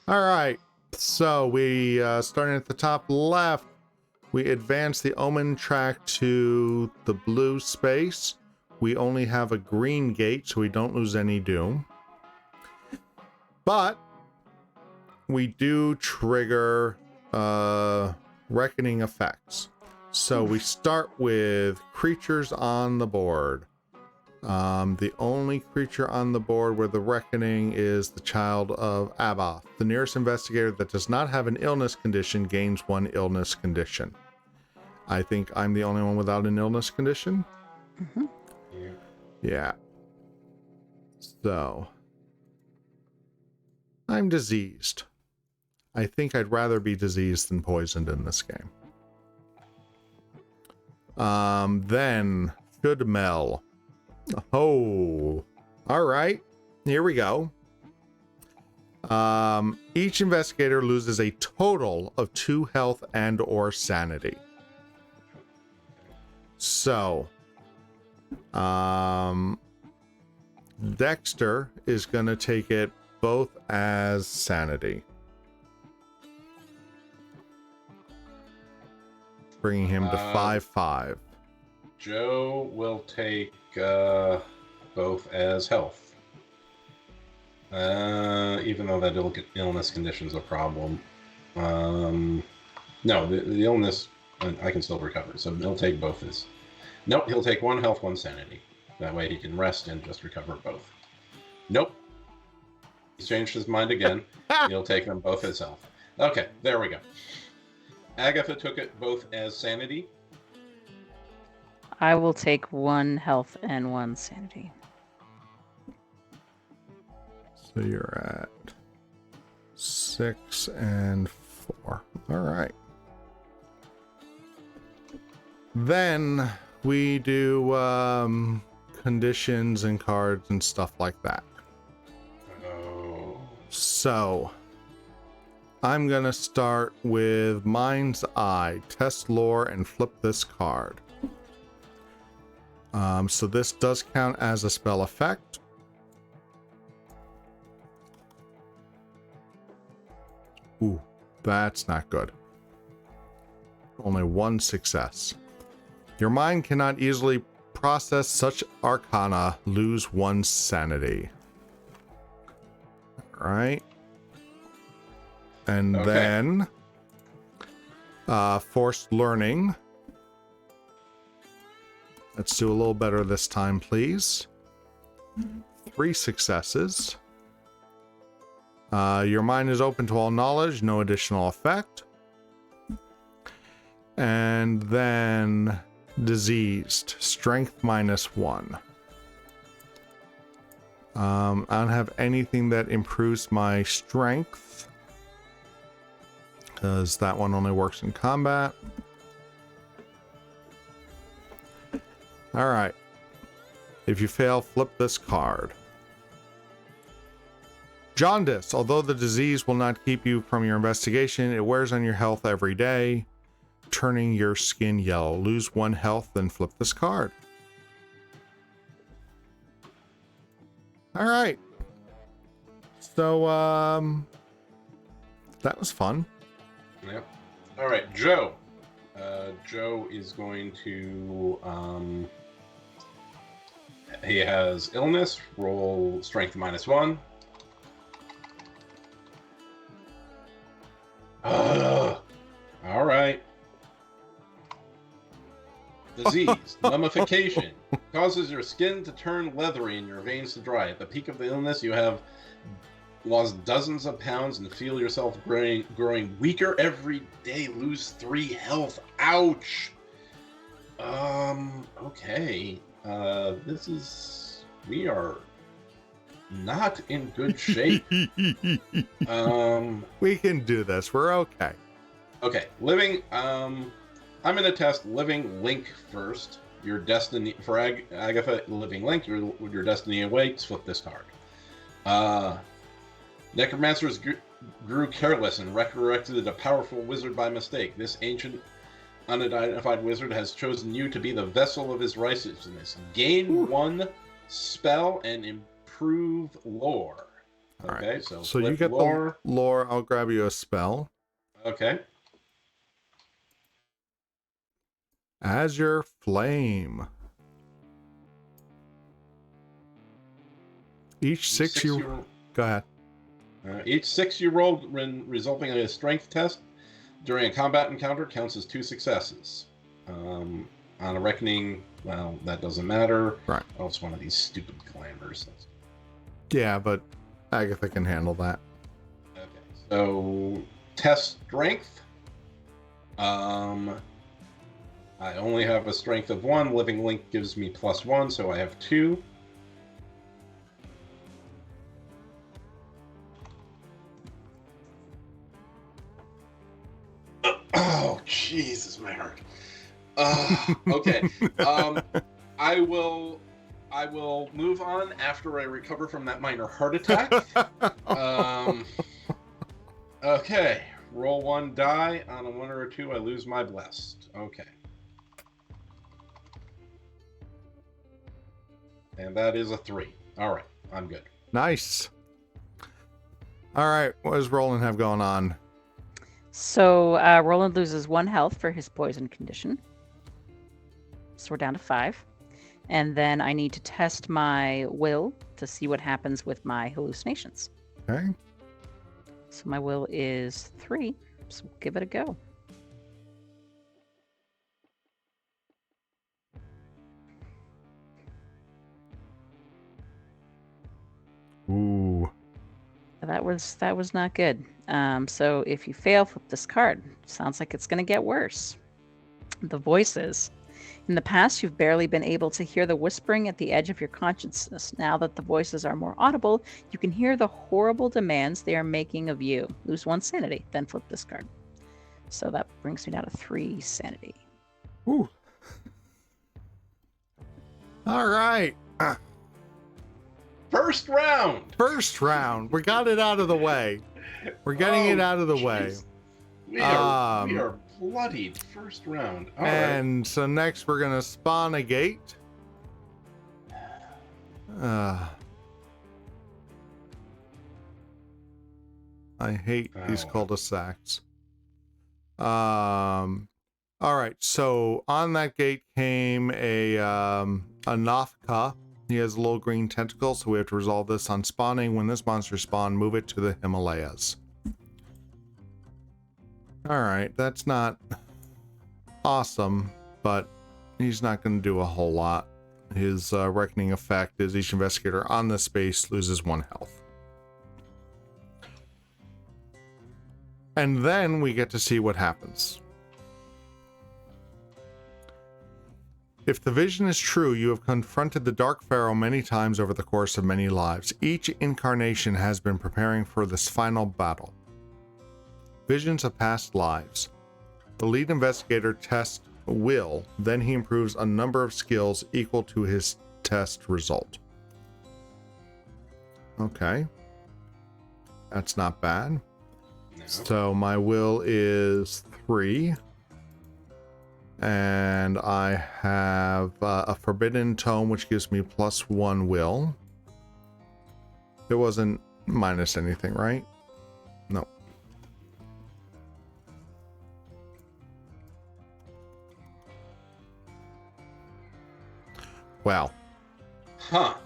All right. So we starting at the top left. We advance the omen track to the blue space. We only have a green gate, so we don't lose any doom. But we do trigger reckoning effects. So we start with creatures on the board. The only creature on the board where the reckoning is the child of Abath. The nearest investigator that does not have an illness condition gains 1 illness condition. I think I'm the only one without an illness condition. Mm-hmm. Yeah. So I'm diseased. I think I'd rather be diseased than poisoned in this game. Then Shudde M'ell. Oh, all right. Here we go. Each investigator loses a total of 2 health and or sanity. So, Dexter is going to take it both as sanity, bringing him to 5/5. Joe will take both as health. Even though that illness condition's a problem. No, the illness, I can still recover. So he'll take both as... Nope, he'll take 1 health, 1 sanity. That way he can rest and just recover both. Nope. He's changed his mind again. He'll take them both as health. Okay, there we go. Agatha took it both as sanity. I will take 1 health and 1 sanity. So you're at 6 and 4. All right. Then we do conditions and cards and stuff like that. Oh. So I'm going to start with Mind's Eye, test lore, and flip this card. So this does count as a spell effect. Ooh, that's not good. Only 1 success. Your mind cannot easily process such arcana. Lose 1 sanity. All right. And Okay. then forced learning. Let's do a little better this time, please. 3 successes. Your mind is open to all knowledge, no additional effect. And then diseased, strength -1. I don't have anything that improves my strength, because that one only works in combat. All right. If you fail, flip this card. Jaundice. Although the disease will not keep you from your investigation, it wears on your health every day, turning your skin yellow. Lose 1 health, then flip this card. All right. So, that was fun. Yep. All right, Joe. Joe is going to... he has illness. Roll strength -1. All right. Disease, mummification, causes your skin to turn leathery and your veins to dry. At the peak of the illness, you have lost dozens of pounds and feel yourself growing weaker every day. Lose 3 health. Ouch. Okay. We are not in good shape. We can do this. We're okay. Okay, living. I'm gonna test living link first. Your destiny for Agatha. Living link. Your destiny awaits. Flip this card. Necromancers grew careless and resurrected a powerful wizard by mistake. This ancient, unidentified wizard has chosen you to be the vessel of his righteousness. Gain 1 spell and improve lore. Okay, right. so you get lore. the lore. I'll grab you a spell. Okay. Azure Flame. Each six you... Go ahead. Each 6 you roll resulting in a strength test during a combat encounter counts as 2 successes. On a reckoning, well, that doesn't matter. Right. Oh, it's one of these stupid glamours. Yeah, but Agatha can handle that. Okay, so test strength. I only have a strength of 1. Living Link gives me +1, so I have 2. Oh, Jesus, my heart. Okay. I will move on after I recover from that minor heart attack. Okay. Roll 1 die. On a 1 or a 2, I lose my blessed. Okay. And that is a 3. All right. I'm good. Nice. All right. What does Roland have going on? So Roland loses 1 health for his poison condition. So we're down to 5. And then I need to test my will to see what happens with my hallucinations. Okay. So my will is 3. So we'll give it a go. Ooh. That was not good. So if you fail, flip this card. Sounds like it's going to get worse. The voices. In the past, you've barely been able to hear the whispering at the edge of your consciousness. Now that the voices are more audible, you can hear the horrible demands they are making of you. Lose 1 sanity, then flip this card. So that brings me down to 3 sanity. Ooh. All right. First round. First round. We got it out of the way. We're getting it out of the way. We are bloodied first round. All and right. So next we're gonna spawn a gate. I hate these cul-de-sacs. All right, so on that gate came a Nafka. He has a little green tentacle, so we have to resolve this on spawning. When this monster spawn, move it to the Himalayas. All right, that's not awesome, but he's not going to do a whole lot. His reckoning effect is each investigator on this space loses 1 health. And then we get to see what happens. If the vision is true, you have confronted the Dark Pharaoh many times over the course of many lives. Each incarnation has been preparing for this final battle. Visions of past lives. The lead investigator tests will, then he improves a number of skills equal to his test result. Okay. That's not bad. No. So my will is 3. And I have a Forbidden Tome, which gives me +1 will. It wasn't minus anything, right? No. Wow. Huh.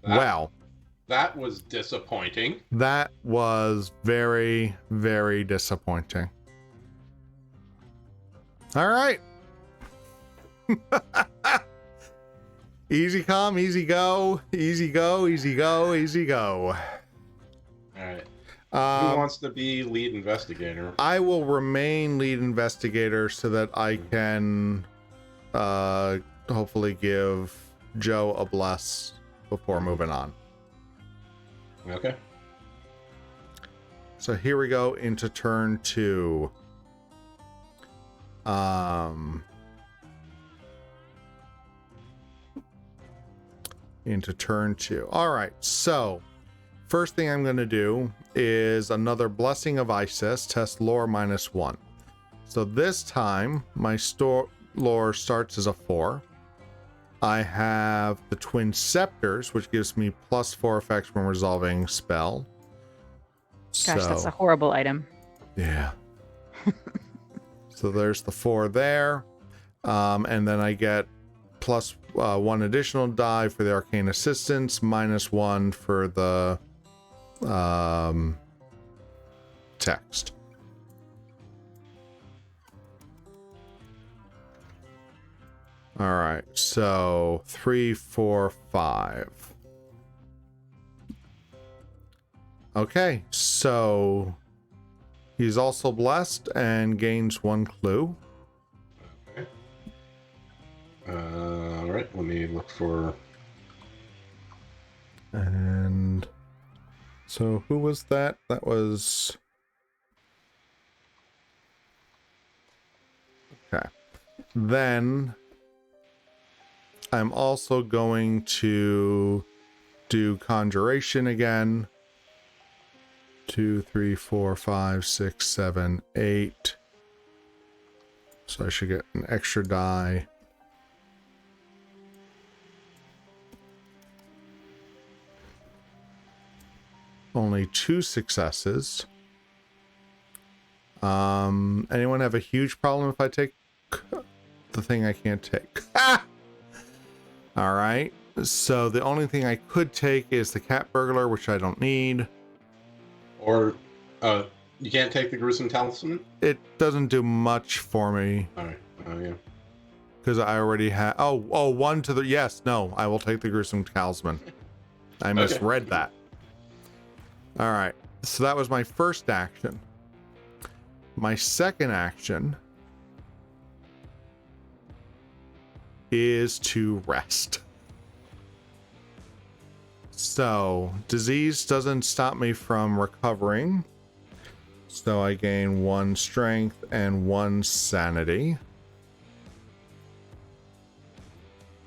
Wow. That was disappointing. That was very, very disappointing. All right. Easy come, easy go, easy go, easy go, easy go. All right. Who wants to be lead investigator? I will remain lead investigator so that I can hopefully give Joe a bless before moving on. Okay. So here we go into turn 2. Into turn 2. All right, so first thing I'm going to do is another Blessing of Isis, test lore -1. So this time my lore starts as a 4. I have the Twin Scepters, which gives me +4 effects when resolving spell. Gosh, that's a horrible item. Yeah. So there's the 4 there. And then I get plus 1 additional die for the arcane assistance, minus 1 for the text. All right, so 3, 4, 5. Okay, so he's also blessed and gains 1 clue. Okay. All right, let me look for... And so who was that? That was... Okay. Then I'm also going to do Conjuration again. 2, 3, 4, 5, 6, 7, 8. So I should get an extra die. Only 2 successes. Anyone have a huge problem if I take the thing I can't take? All right. So the only thing I could take is the cat burglar, which I don't need. Or, you can't take the gruesome talisman? It doesn't do much for me. Alright, oh yeah. Because I already have... Oh, 1 to the... Yes, no, I will take the gruesome talisman. I misread that. All right, so that was my first action. My second action is to rest. So, disease doesn't stop me from recovering. So I gain 1 strength and 1 sanity.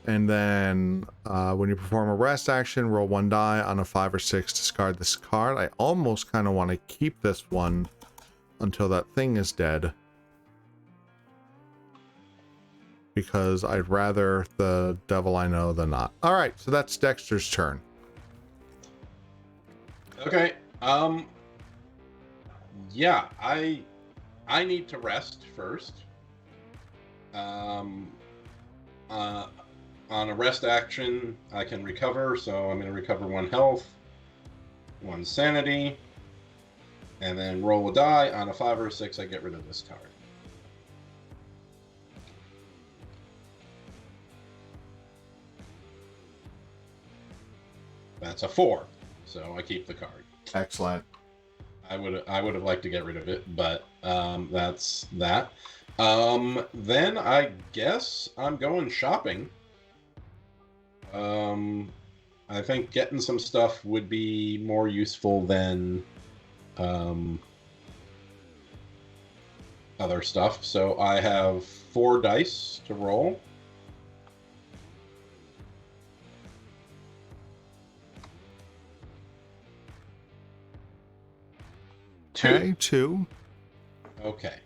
And then when you perform a rest action, roll 1 die. On a 5 or 6, discard this card. I almost kind of want to keep this one until that thing is dead, because I'd rather the devil I know than not. All right, so that's Dexter's turn. Okay, yeah, I need to rest first. On a rest action, I can recover, so I'm going to recover 1 health, 1 sanity, and then roll a die. On a 5 or a 6, I get rid of this card. That's a 4, so I keep the card. Excellent. I would have liked to get rid of it, but that's that. Then I guess I'm going shopping. I think getting some stuff would be more useful than other stuff. So I have 4 dice to roll. Okay, 2. Okay.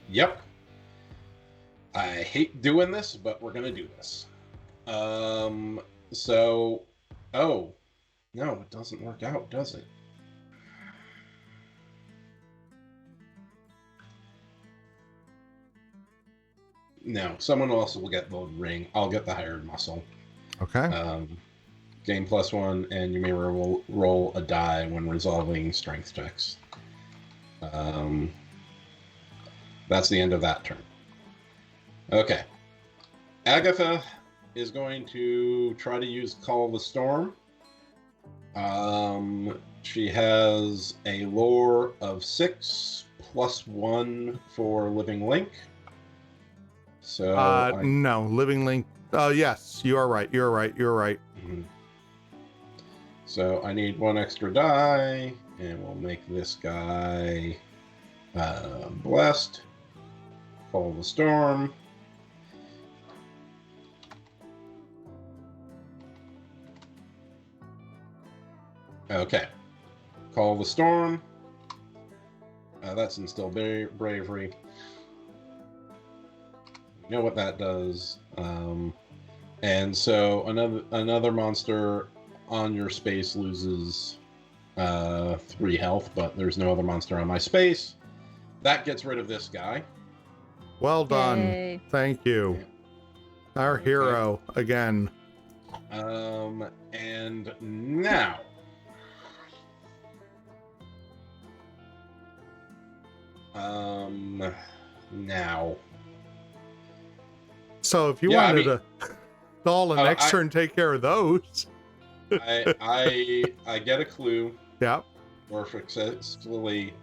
Yep. I hate doing this, but we're gonna do this. So, oh, no, it doesn't work out, does it? No, someone else will get the ring. I'll get the hired muscle. Okay. Gain +1, and you may roll a die when resolving strength checks. That's the end of that turn. Okay. Agatha is going to try to use Call the Storm. She has a lore of 6 +1 for Living Link. So no, Living Link. Yes, you are right. You're right. Mm-hmm. So I need 1 extra die, and we'll make this guy blessed. Call the Storm. Okay. Call the Storm. That's Instill Bravery. You know what that does. And so another monster on your space loses 3 health, but there's no other monster on my space. that gets rid of this guy. Well done. Yay. Thank you. Our Okay. hero again. And now. Now. So if you Yeah, I wanted mean- to call an extra and take care of those. I get a clue. Yep. We're successfully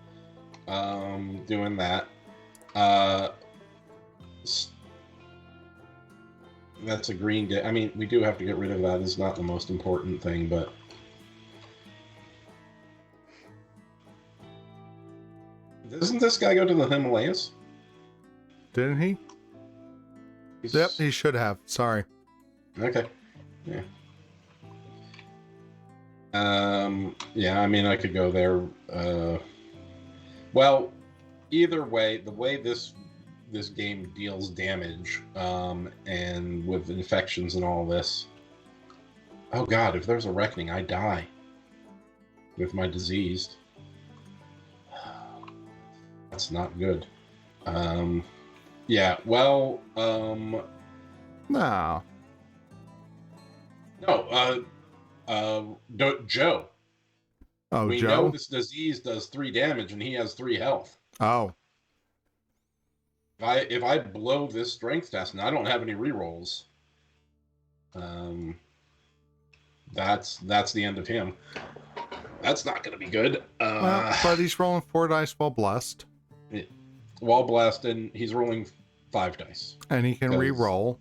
doing that. That's a green day. I mean, we do have to get rid of that. It's not the most important thing, but doesn't this guy go to the Himalayas? Didn't he? Yep, he should have. Sorry. Okay. Yeah. Yeah, I mean, I could go there. Well, either way, the way this game deals damage, and with infections and all this. Oh God, if there's a reckoning, I die with my disease. That's not good. Yeah, well, No. no, Joe. Oh, We Joe. know this disease does 3 damage, and he has 3 health. Oh. If I blow this strength test, and I don't have any rerolls, that's the end of him. That's not going to be good. Well, but he's rolling 4 dice while blessed. While blasted, he's rolling 5 dice. And he can re-roll.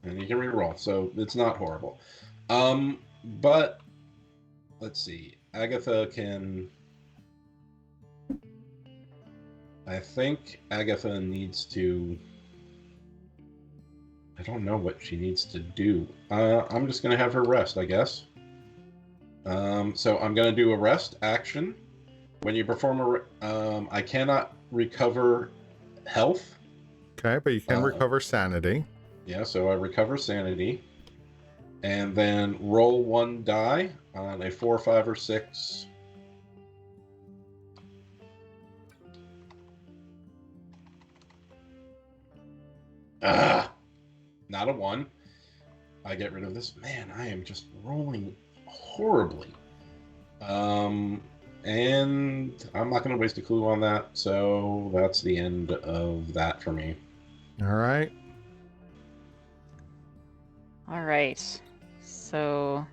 And he can re-roll, so it's not horrible. But let's see. Agatha can. I think Agatha needs to. I don't know what she needs to do. I'm just gonna have her rest, I guess. So I'm gonna do a rest action. When you perform I cannot recover health. Okay, but you can recover sanity. Yeah, so I recover sanity. And then roll 1 die on a 4, 5, or 6. Not a 1. I get rid of this. Man, I am just rolling horribly. And I'm not going to waste a clue on that, so that's the end of that for me. All right. All right. So,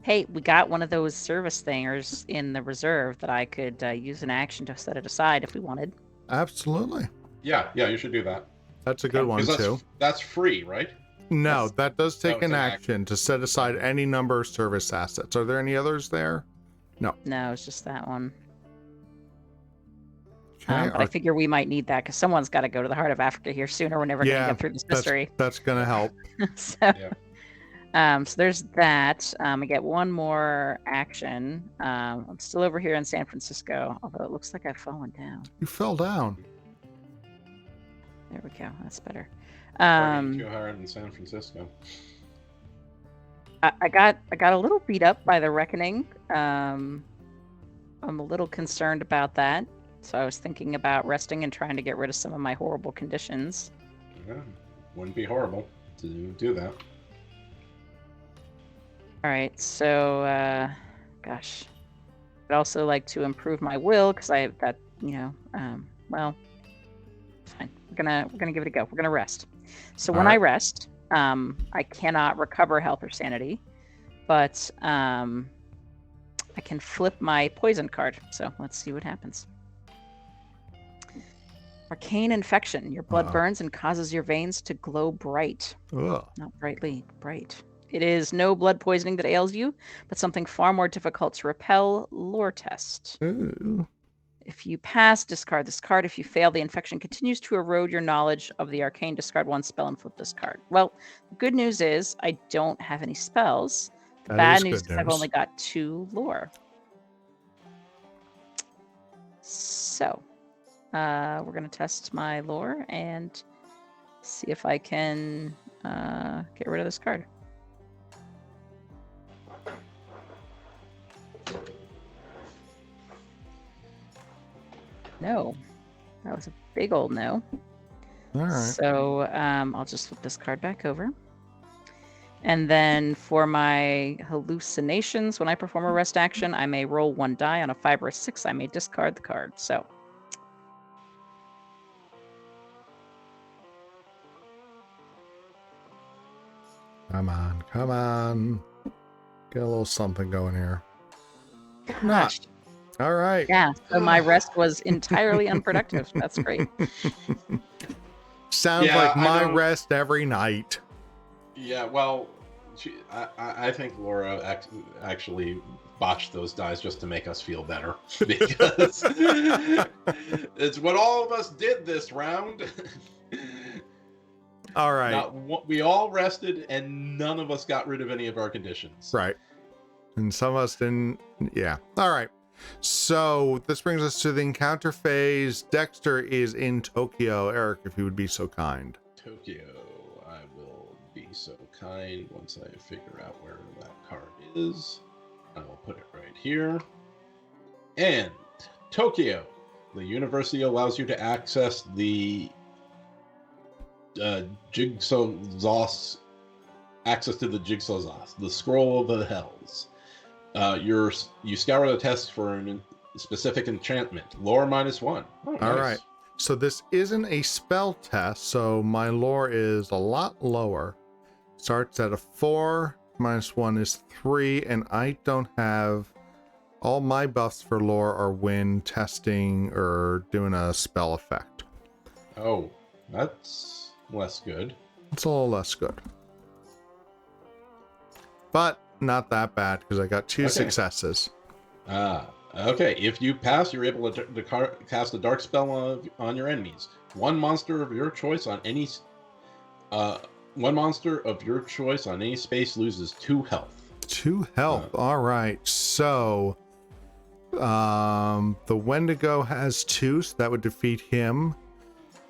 hey, we got one of those service thingers in the reserve that I could use an action to set it aside if we wanted. Absolutely. Yeah, you should do that. That's a good one, 'Cause too. That's free, right? No, that does take it's an an action to set aside any number of service assets. Are there any others there? No. No, it's just that one. Okay, But I figure we might need that because someone's got to go to the heart of Africa here sooner. We're never going to get through this mystery. That's going to help. So, Yeah. so there's that. I get one more action. I'm still over here in San Francisco, although it looks like I've fallen down. You fell down. There we go. That's better. Working too hard in San Francisco. I got a little beat up by the reckoning. I'm a little concerned about that. So I was thinking about resting and trying to get rid of some of my horrible conditions. Yeah, wouldn't be horrible to do that. All right, so gosh, I'd also like to improve my will because I have that, well, fine. We're gonna give it a go. We're gonna rest. So when I rest, I cannot recover health or sanity, but I can flip my poison card. So let's see what happens. Arcane infection. Your blood burns and causes your veins to glow bright. Ugh. Not brightly, bright. It is no blood poisoning that ails you, but something far more difficult to repel. Lore test. Ooh. If you pass, discard this card. If you fail, the infection continues to erode your knowledge of the arcane. Discard 1 spell and flip this card. Well, the good news is I don't have any spells. The bad news is I've only got 2 lore. So, we're going to test my lore and see if I can get rid of this card. No. That was a big old no. All right. So I'll just flip this card back over. And then for my hallucinations, when I perform a rest action, I may roll 1 die. On a 5 or a 6, I may discard the card. So Come on, come on. Get a little something going here. gosh, All right. yeah. So my rest was entirely unproductive. That's great. Sounds Yeah, like I my don't- rest every night. Yeah, well, I think Laura actually botched those dice just to make us feel better. Because it's what all of us did this round. All right. We all rested, and none of us got rid of any of our conditions. Right. And some of us didn't. Yeah. All right. So this brings us to the encounter phase. Dexter is in Tokyo. Eric, if you would be so kind. Tokyo, I will be so kind once I figure out where that card is. I will put it right here. And Tokyo, the university allows you to access the Jigsaw Zos, access to the Jigsaw Zos, the Scroll of the Hells. You scour the test for a specific enchantment. Lore -1. Oh, All nice. right. So this isn't a spell test, so my lore is a lot lower. Starts at a 4, -1 is 3, and I don't have all my buffs for lore are when testing or doing a spell effect. Oh, that's less good. It's a little less good. But not that bad because I got 2 Okay. successes. Okay. If you pass, you're able to cast a dark spell on your enemies. One monster of your choice on any space loses 2 health. 2 health. All right. So the Wendigo has 2, so that would defeat him.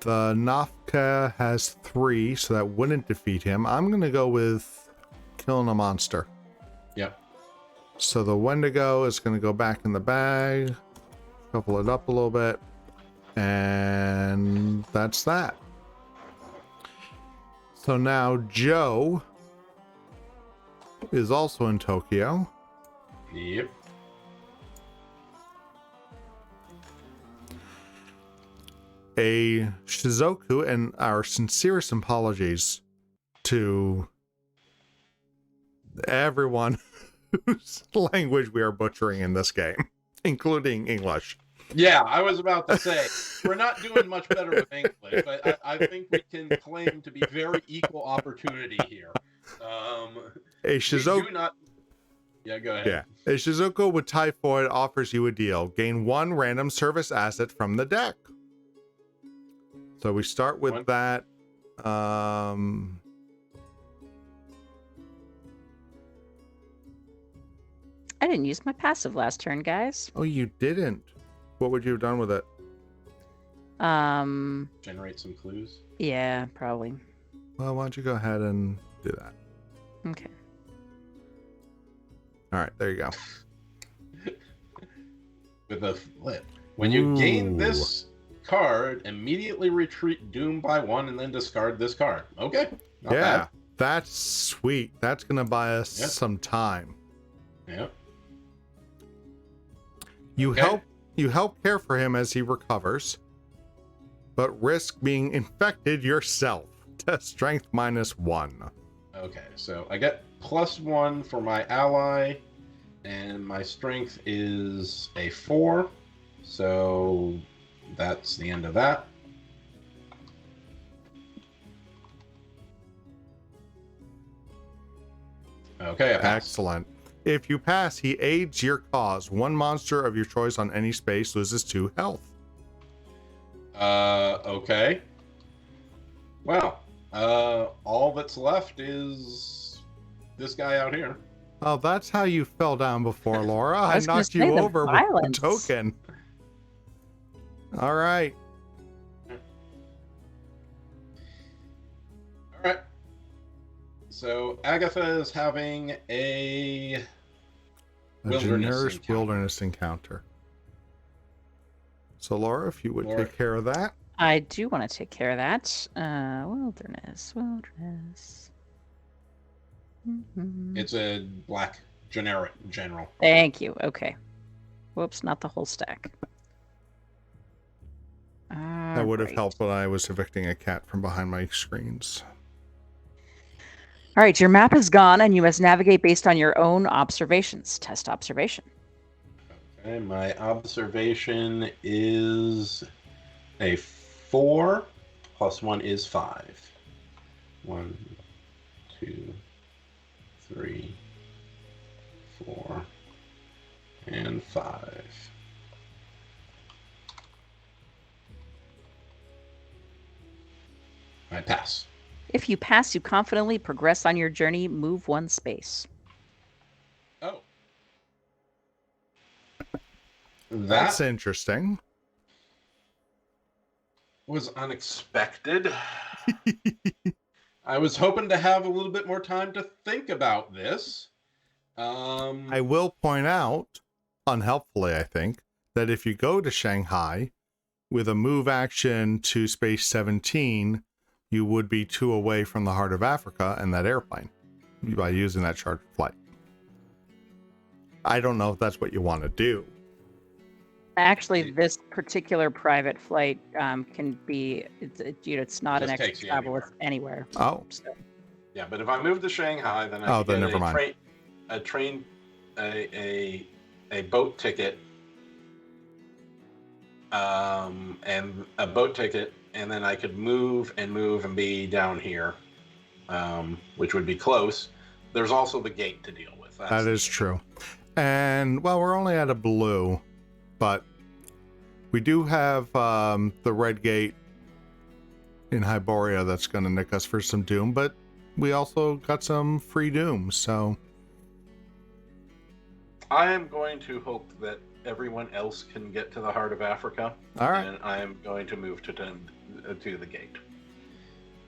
The Nafka has 3, so that wouldn't defeat him. I'm going to go with killing a monster. Yep. So the Wendigo is going to go back in the bag, couple it up a little bit, and that's that. So now Joe is also in Tokyo. Yep. A Shizuku, and our sincerest apologies to everyone whose language we are butchering in this game, including English. Yeah, I was about to say, we're not doing much better with English, but I think we can claim to be very equal opportunity here. A Shizuku. Yeah, go ahead. Yeah. A Shizuku with Typhoid offers you a deal. Gain 1 random service asset from the deck. So we start with that. I didn't use my passive last turn, guys. Oh, you didn't. What would you have done with it? Generate some clues. Yeah, probably. Well, why don't you go ahead and do that? Okay. All right, there you go. With a flip. When you gain this card, immediately retreat Doom by 1 and then discard this card. Okay. Not bad. That's sweet. That's going to buy us some time. Yeah. You help care for him as he recovers, but risk being infected yourself. Test strength -1. Okay, so I get +1 for my ally, and my strength is a 4, so that's the end of that. Okay, I pass. Excellent. If you pass, he aids your cause. 1 monster of your choice on any space loses 2 health. Okay. Well, all that's left is this guy out here. Oh, that's how you fell down before, Laura. I was gonna knocked say you the over violence. with a token. All right. All right. So Agatha is having a Generous encounter. wilderness encounter. So, Laura, if you would Laura. take care of that. I do want to take care of that. Wilderness. It's a black general. Thank you. Okay. Whoops, not the whole stack. That would have helped when I was evicting a cat from behind my screens. All right, your map is gone, and you must navigate based on your own observations. Test observation. Okay, my observation is a 4 plus 1 is 5. 1, 2, 3, 4, and 5. I pass. If you pass, you confidently progress on your journey. Move 1 space. Oh. That's interesting. Was unexpected. I was hoping to have a little bit more time to think about this. I will point out, unhelpfully, I think, that if you go to Shanghai with a move action to space 17, you would be 2 away from the heart of Africa and that airplane by using that chartered flight. I don't know if that's what you want to do. Actually, this particular private flight can be, it's not an Just extra takes you travel, it's anywhere. Oh. So, Yeah, but if I move to Shanghai, then I Oh, can then get never mind. a boat ticket, and a boat ticket, and then I could move and be down here, which would be close. There's also the gate to deal with. That is true. And, well, we're only at a blue, but we do have the red gate in Hyboria that's going to nick us for some doom, but we also got some free doom, so... I am going to hope that everyone else can get to the heart of Africa. All right. And I am going to move to the gate.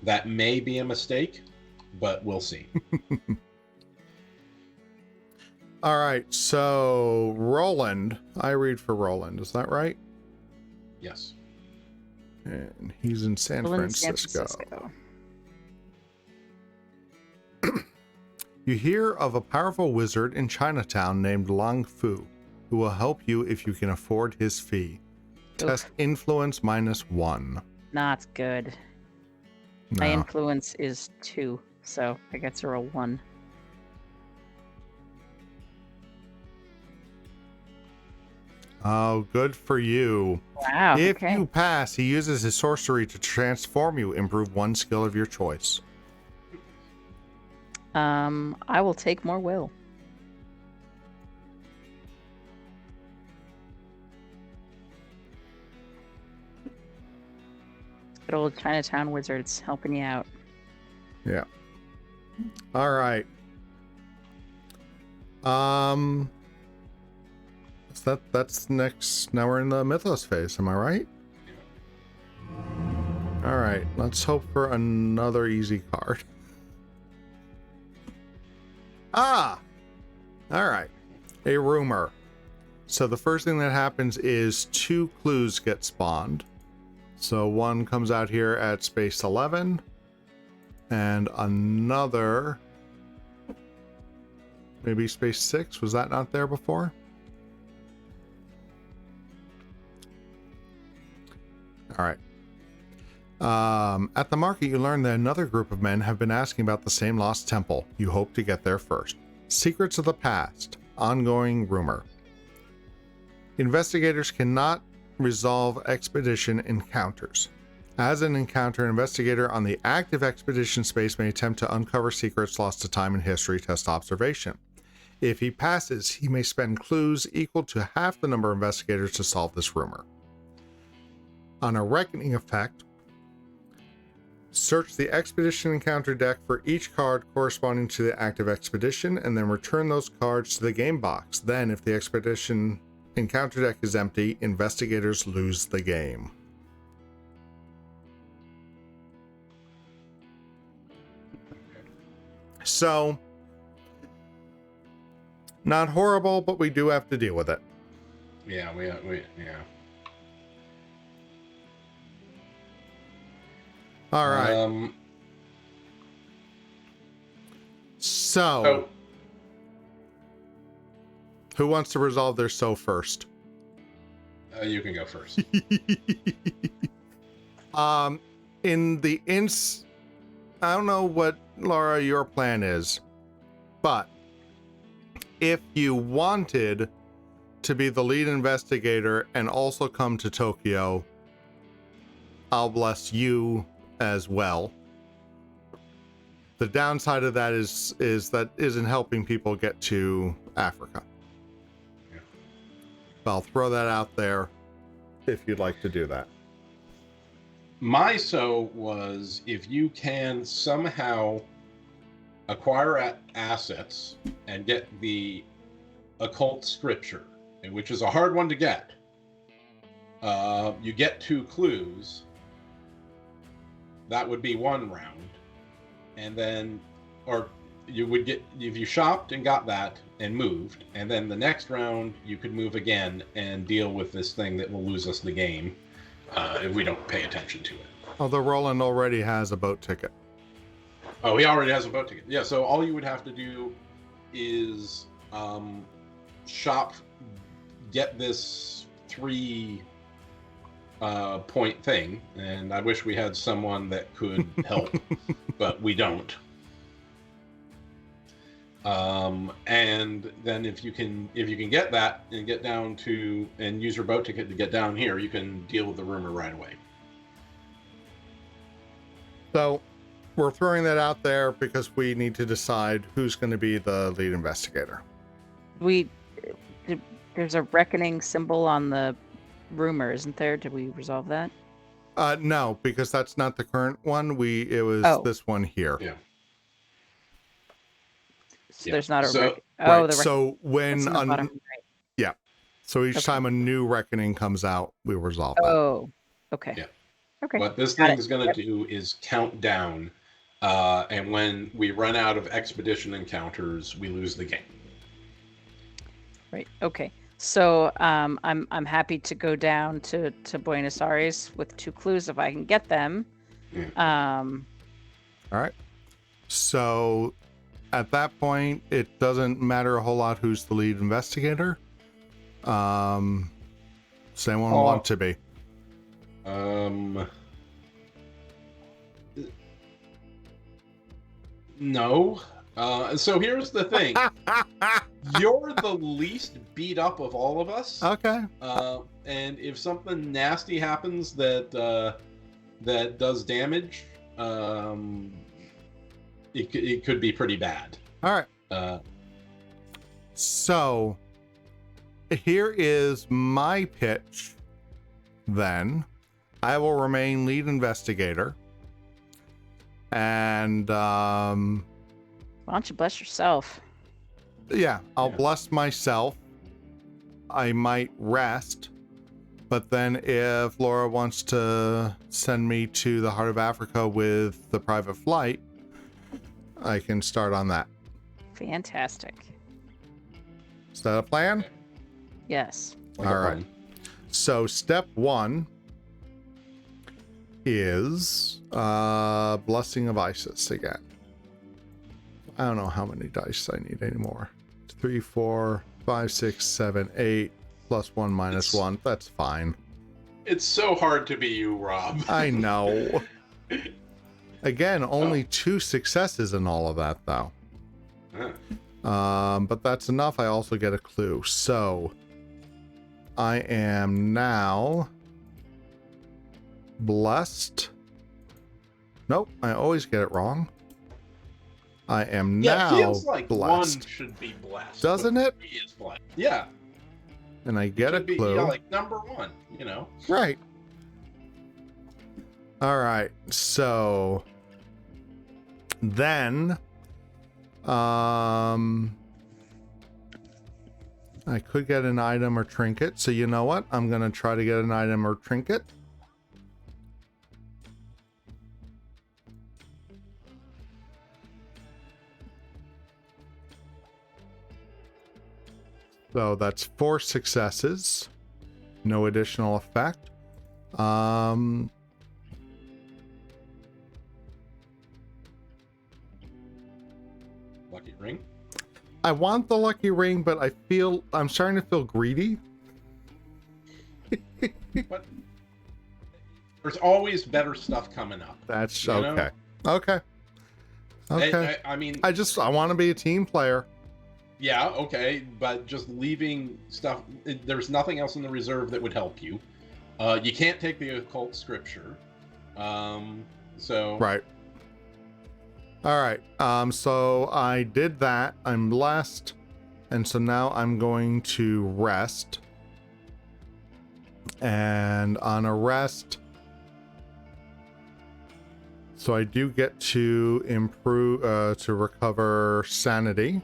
That may be a mistake, but we'll see. All right, so Roland, I read for Roland, is that right? Yes. And he's in San Francisco. You hear of a powerful wizard in Chinatown named Lang Fu, who will help you if you can afford his fee. Oof. Test influence -1. Not good. No. My influence is 2, so I get to roll 1. Oh, good for you. Wow. If Okay. you pass, he uses his sorcery to transform you. Improve 1 skill of your choice. I will take more will. Good old Chinatown wizards helping you out. Yeah. All right. That's next. Now we're in the Mythos phase. Am I right? All right. Let's hope for another easy card. Ah. All right. A rumor. So the first thing that happens is 2 clues get spawned. So one comes out here at space 11, and another maybe space 6. Was that not there before? All right. At the market, you learn that another group of men have been asking about the same lost temple. You hope to get there first. Secrets of the past. Ongoing rumor. Investigators cannot resolve expedition encounters. As an encounter, an investigator on the active expedition space may attempt to uncover secrets lost to time and history. Test observation. If he passes, he may spend clues equal to half the number of investigators to solve this rumor. On a reckoning effect, search the expedition encounter deck for each card corresponding to the active expedition, and then return those cards to the game box. Then, if the expedition encounter deck is empty, investigators lose the game. So, not horrible, but we do have to deal with it. Yeah, we yeah. All right. So, who wants to resolve their first? You can go first. I don't know what, Laura, your plan is, but if you wanted to be the lead investigator and also come to Tokyo, I'll bless you as well. The downside of that is that isn't helping people get to Africa. Yeah. I'll throw that out there if you'd like to do that. My was if you can somehow acquire assets and get the occult scripture, which is a hard one to get. You get 2 clues. That would be 1 round. And then, or you would get, if you shopped and got that and moved, and then the next round you could move again and deal with this thing that will lose us the game if we don't pay attention to it. Although Roland already has a boat ticket. Oh, he already has a boat ticket. Yeah, so all you would have to do is shop, get this 3 point thing, and I wish we had someone that could help, but we don't. And then if you can get that and get down to and use your boat ticket to get down here, you can deal with the rumor right away. So we're throwing that out there because we need to decide who's going to be the lead investigator. There's a reckoning symbol on the rumor, isn't there? Did we resolve that? No, because that's not the current one. It was this one here. Yeah. So there's not a so when yeah. So each time a new reckoning comes out, we resolve that. Oh, okay. Yeah. Okay. What this thing is going to do is count down, and when we run out of expedition encounters, we lose the game. Right. Okay. So I'm happy to go down to Buenos Aires with 2 clues if I can get them. Yeah. All right. So at that point, it doesn't matter a whole lot who's the lead investigator. Does anyone want to be? No. So here's the thing. You're the least beat up of all of us. Okay. And if something nasty happens that does damage, it could be pretty bad. All right. So here is my pitch. Then I will remain lead investigator. And why don't you bless yourself? Yeah, I'll bless myself. I might rest, but then if Laura wants to send me to the heart of Africa with the private flight, I can start on that. Fantastic. Is that a plan? Yes. All right. So step 1 is Blessing of Isis again. I don't know how many dice I need anymore. 3, 4, 5, 6, 7, 8, plus 1 minus 1. That's fine. It's so hard to be you, Rob. I know. Again, only 2 successes in all of that, though. But that's enough. I also get a clue. So I am now blessed. Nope, I always get it wrong. I am now it feels like blessed. 1 should be blessed. Doesn't it? 3 is blessed. Yeah. And I get a clue. Yeah, like number 1, you know. Right. All right. So then I could get an item or trinket. So you know what? I'm going to try to get an item or trinket. So that's 4 successes. No additional effect. ring. I want the lucky ring, but I'm starting to feel greedy. But there's always better stuff coming up. That's you okay. know? Okay. Okay. I mean, I want to be a team player. yeah, okay, but just leaving stuff. There's nothing else in the reserve that would help you. You can't take the occult scripture. So Right. All right. So I did that. I'm blessed, and so now I'm going to rest. And on a rest, so I do get to improve to recover sanity,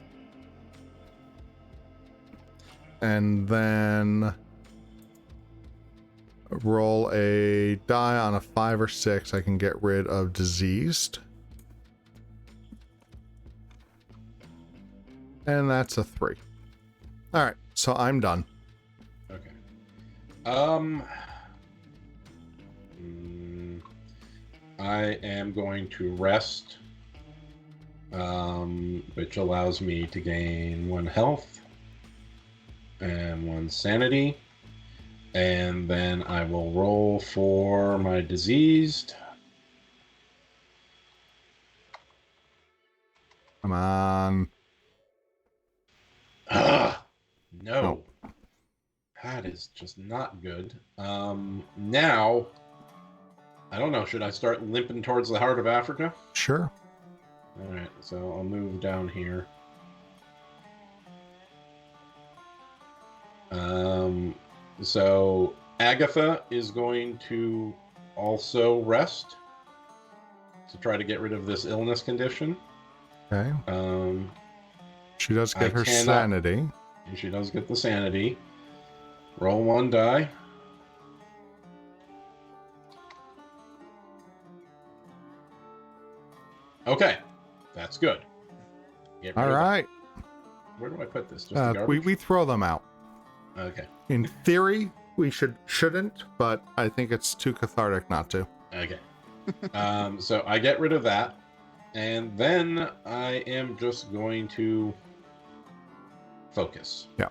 and then roll a die on a 5 or 6. I can get rid of diseased. And that's a 3. All right, so I'm done. Okay. I am going to rest, which allows me to gain 1 health and 1 sanity, and then I will roll for my diseased. Come on. No. That is just not good. Now, I don't know, should I start limping towards the heart of Africa? Sure. Alright, so I'll move down here. So Agatha is going to also rest to try to get rid of this illness condition. Okay. She does get her sanity. And she does get the sanity. Roll 1 die. Okay, that's good. All right. Where do I put this? Just the garbage? We throw them out. Okay. In theory, we shouldn't, but I think it's too cathartic not to. Okay. So I get rid of that, and then I am just going to focus. Yeah.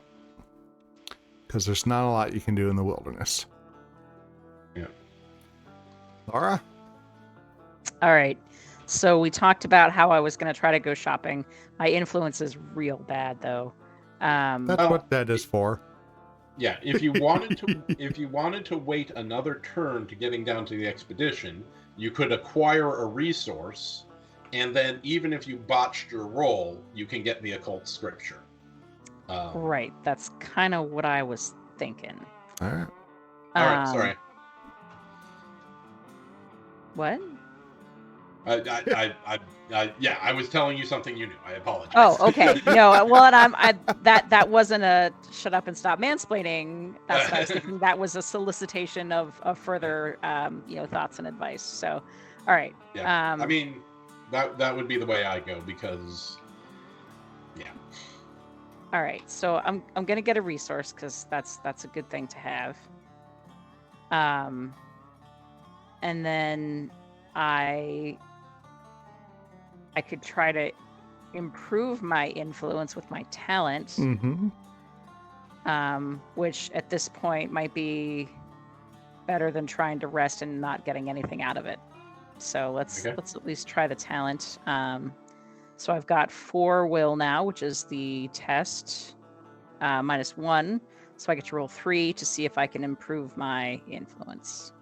Because there's not a lot you can do in the wilderness. Yeah. Laura? All right. So we talked about how I was going to try to go shopping. My influence is real bad, though. That's what that is for. Yeah, if you wanted to wait another turn to getting down to the expedition, you could acquire a resource, and then even if you botched your roll, you can get the occult scripture. Right. That's kind of what I was thinking. All right. All right. Sorry. What? I was telling you something you knew. I apologize. Oh, okay. No, well, and that wasn't a shut up and stop mansplaining. That's what I was thinking. That was a solicitation of further, thoughts and advice. So, all right. Yeah. I mean, that would be the way I go because, yeah. All right. So I'm gonna get a resource because that's a good thing to have. And then I could try to improve my influence with my talent, which at this point might be better than trying to rest and not getting anything out of it. So let's at least try the talent. So I've got 4 will now, which is the test -1. So I get to roll 3 to see if I can improve my influence.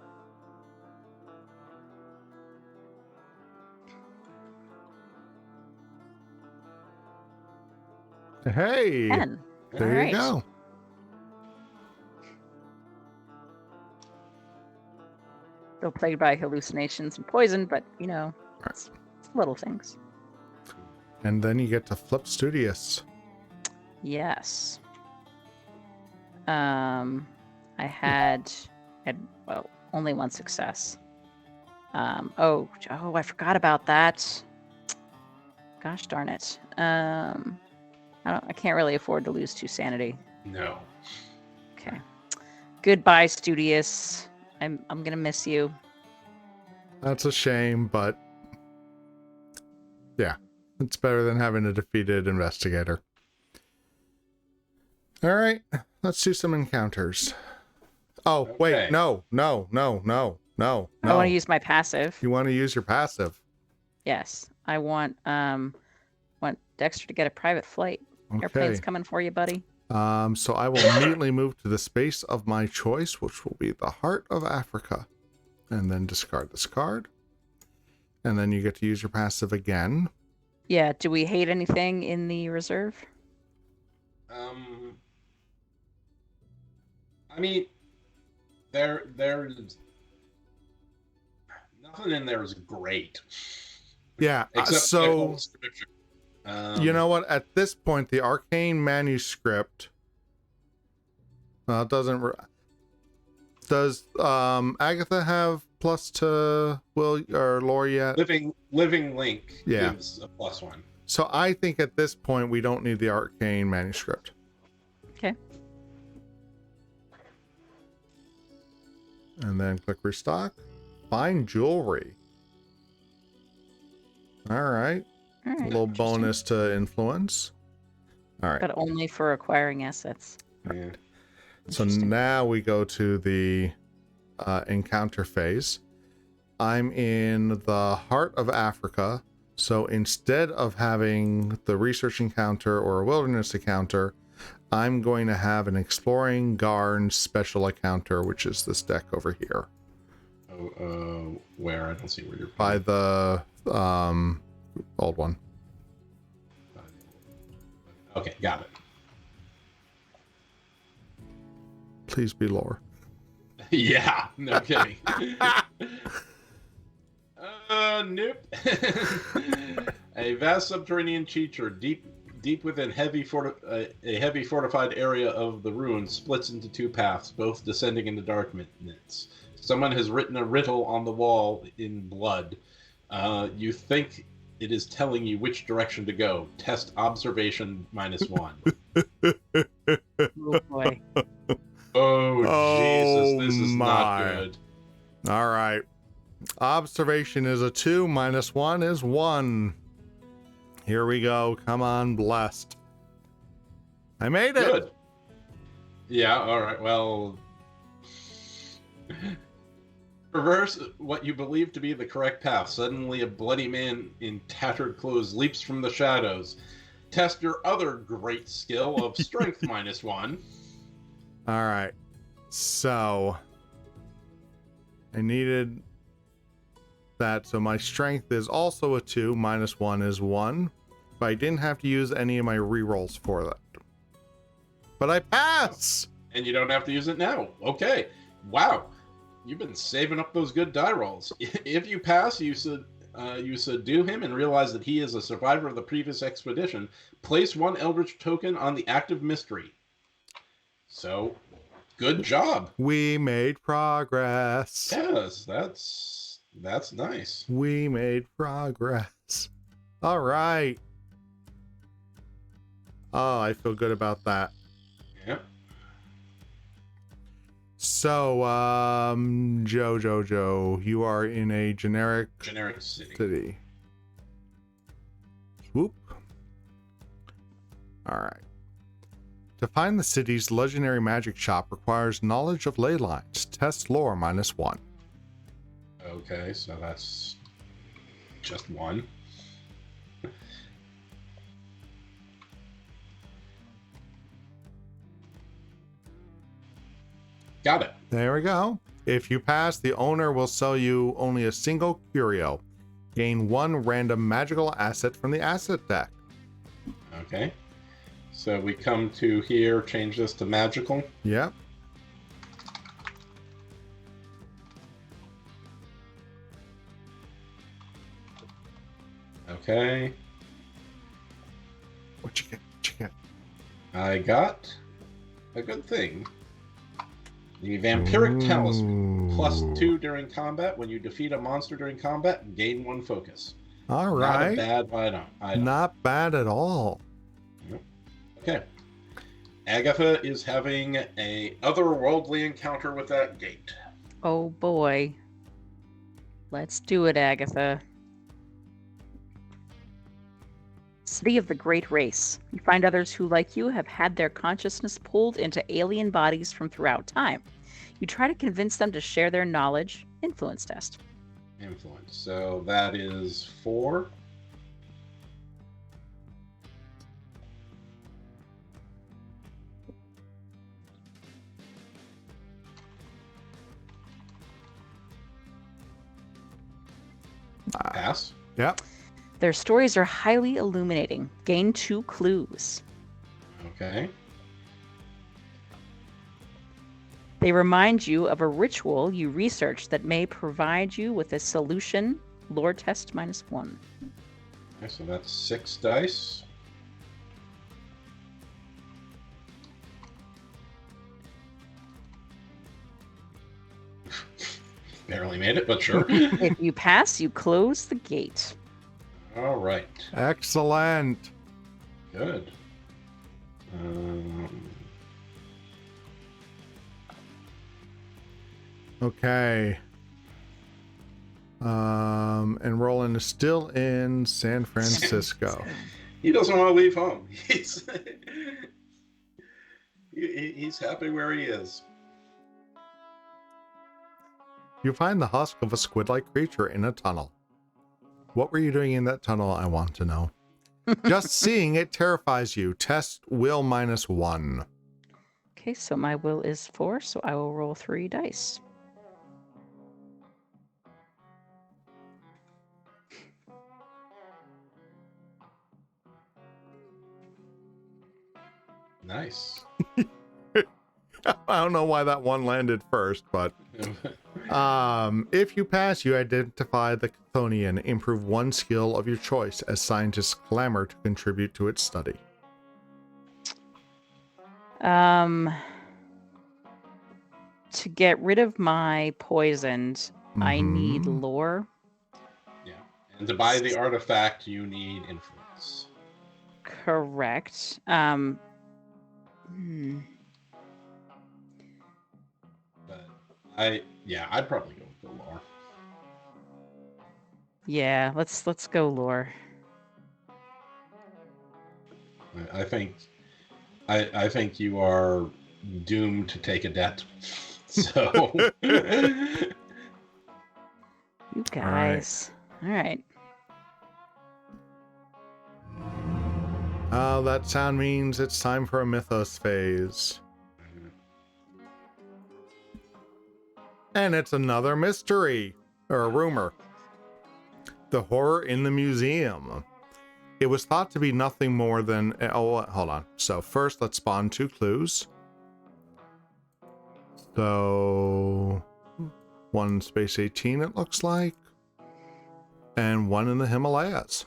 Hey, 10. There you go. Still plagued by hallucinations and poison, but it's little things. And then you get to flip studious. Yes. I had only 1 success. I forgot about that. Gosh darn it. I can't really afford to lose 2 sanity. No. Okay. Goodbye, Studious. I'm gonna miss you. That's a shame, but yeah. It's better than having a defeated investigator. All right, let's do some encounters. Oh, Okay. wait, no. I want to use my passive. You want to use your passive. Yes, I want Dexter to get a private flight. Okay. Airplane's coming for you, buddy. So I will immediately move to the space of my choice, which will be the heart of Africa. And then discard this card. And then you get to use your passive again. Yeah, do we hate anything in the reserve? I mean, there's nothing in there is great. Yeah, Except so scripture. You know what? At this point, the arcane manuscript doesn't. Does Agatha have plus to Will or Lore yet? Living Link Yeah. gives a +1. So I think at this point we don't need the arcane manuscript. Okay. And then click restock. Find jewelry. All right. All right. A little bonus to influence. All right. But only for acquiring assets. Yeah. So now we go to the encounter phase. I'm in the heart of Africa. So instead of having the research encounter or a wilderness encounter, I'm going to have an exploring Garn special encounter, which is this deck over here. Oh, where? I don't see where you're By the old one. Okay, got it. Please be lore. Yeah, no kidding. Nope. A vast subterranean feature deep within a heavy fortified area of the ruins splits into two paths, both descending into darkness. Someone has written a riddle on the wall in blood. You think it is telling you which direction to go. Test observation -1. Oh boy. Oh, Jesus, this is my. not good. All right. Observation is a 2, -1 is 1. Here we go. Come on, blessed. I made it. Good. Yeah, all right. Well, reverse what you believe to be the correct path. Suddenly, a bloody man in tattered clothes leaps from the shadows. Test your other great skill of strength -1. All right. So I needed that. So my strength is also a 2, -1 is 1. But I didn't have to use any of my rerolls for that. But I pass. And you don't have to use it now. Okay. Wow. You've been saving up those good die rolls. If you pass, you subdue him and realize that he is a survivor of the previous expedition. Place 1 Eldritch token on the active mystery. So, good job. We made progress. Yes, that's nice. We made progress. All right. Oh, I feel good about that. Yeah. So, Joe, you are in a generic city. Swoop. All right. To find the city's legendary magic shop requires knowledge of ley lines. Test lore -1. Okay, so that's just 1. Got it. There we go. If you pass, the owner will sell you only a single curio. Gain 1 random magical asset from the asset deck. Okay. So we come to here, change this to magical. Yep. Okay. What you get? I got a good thing. The Vampiric Talisman. +2 during combat. When you defeat a monster during combat, gain 1 focus. All right. Not a bad item. Not bad at all. Okay. Agatha is having a otherworldly encounter with that gate. Oh boy. Let's do it, Agatha. city of the Great Race. You find others who, like you, have had their consciousness pulled into alien bodies from throughout time. You try to convince them to share their knowledge. Influence test. Influence. So that is 4. Pass. Yep. Their stories are highly illuminating. Gain 2 clues. Okay. They remind you of a ritual you researched that may provide you with a solution. Lore test -1. Okay, so that's 6 dice. Barely made it, but sure. If you pass, you close the gate. All right. Excellent. Good. Okay. And Roland is still in San Francisco. He doesn't want to leave home. He's happy where he is. You find the husk of a squid-like creature in a tunnel. What were you doing in that tunnel? I want to know. Just seeing it terrifies you. Test will -1. Okay, so my will is 4, so I will roll 3 dice. Nice. I don't know why that one landed first, but if you pass, you identify the Chthonian. Improve 1 skill of your choice as scientists clamor to contribute to its study. To get rid of my poisoned, I need lore. Yeah. And to buy the artifact, you need influence. Correct. But I'd probably go with the lore. Yeah, let's go lore. I think you are doomed to take a debt. So You guys. All right. That sound means it's time for a mythos phase. And it's another mystery, or a rumor. The horror in the museum. It was thought to be nothing more than... Oh, hold on. So first, let's spawn 2 clues. So... 1 Space 18, it looks like. And 1 in the Himalayas.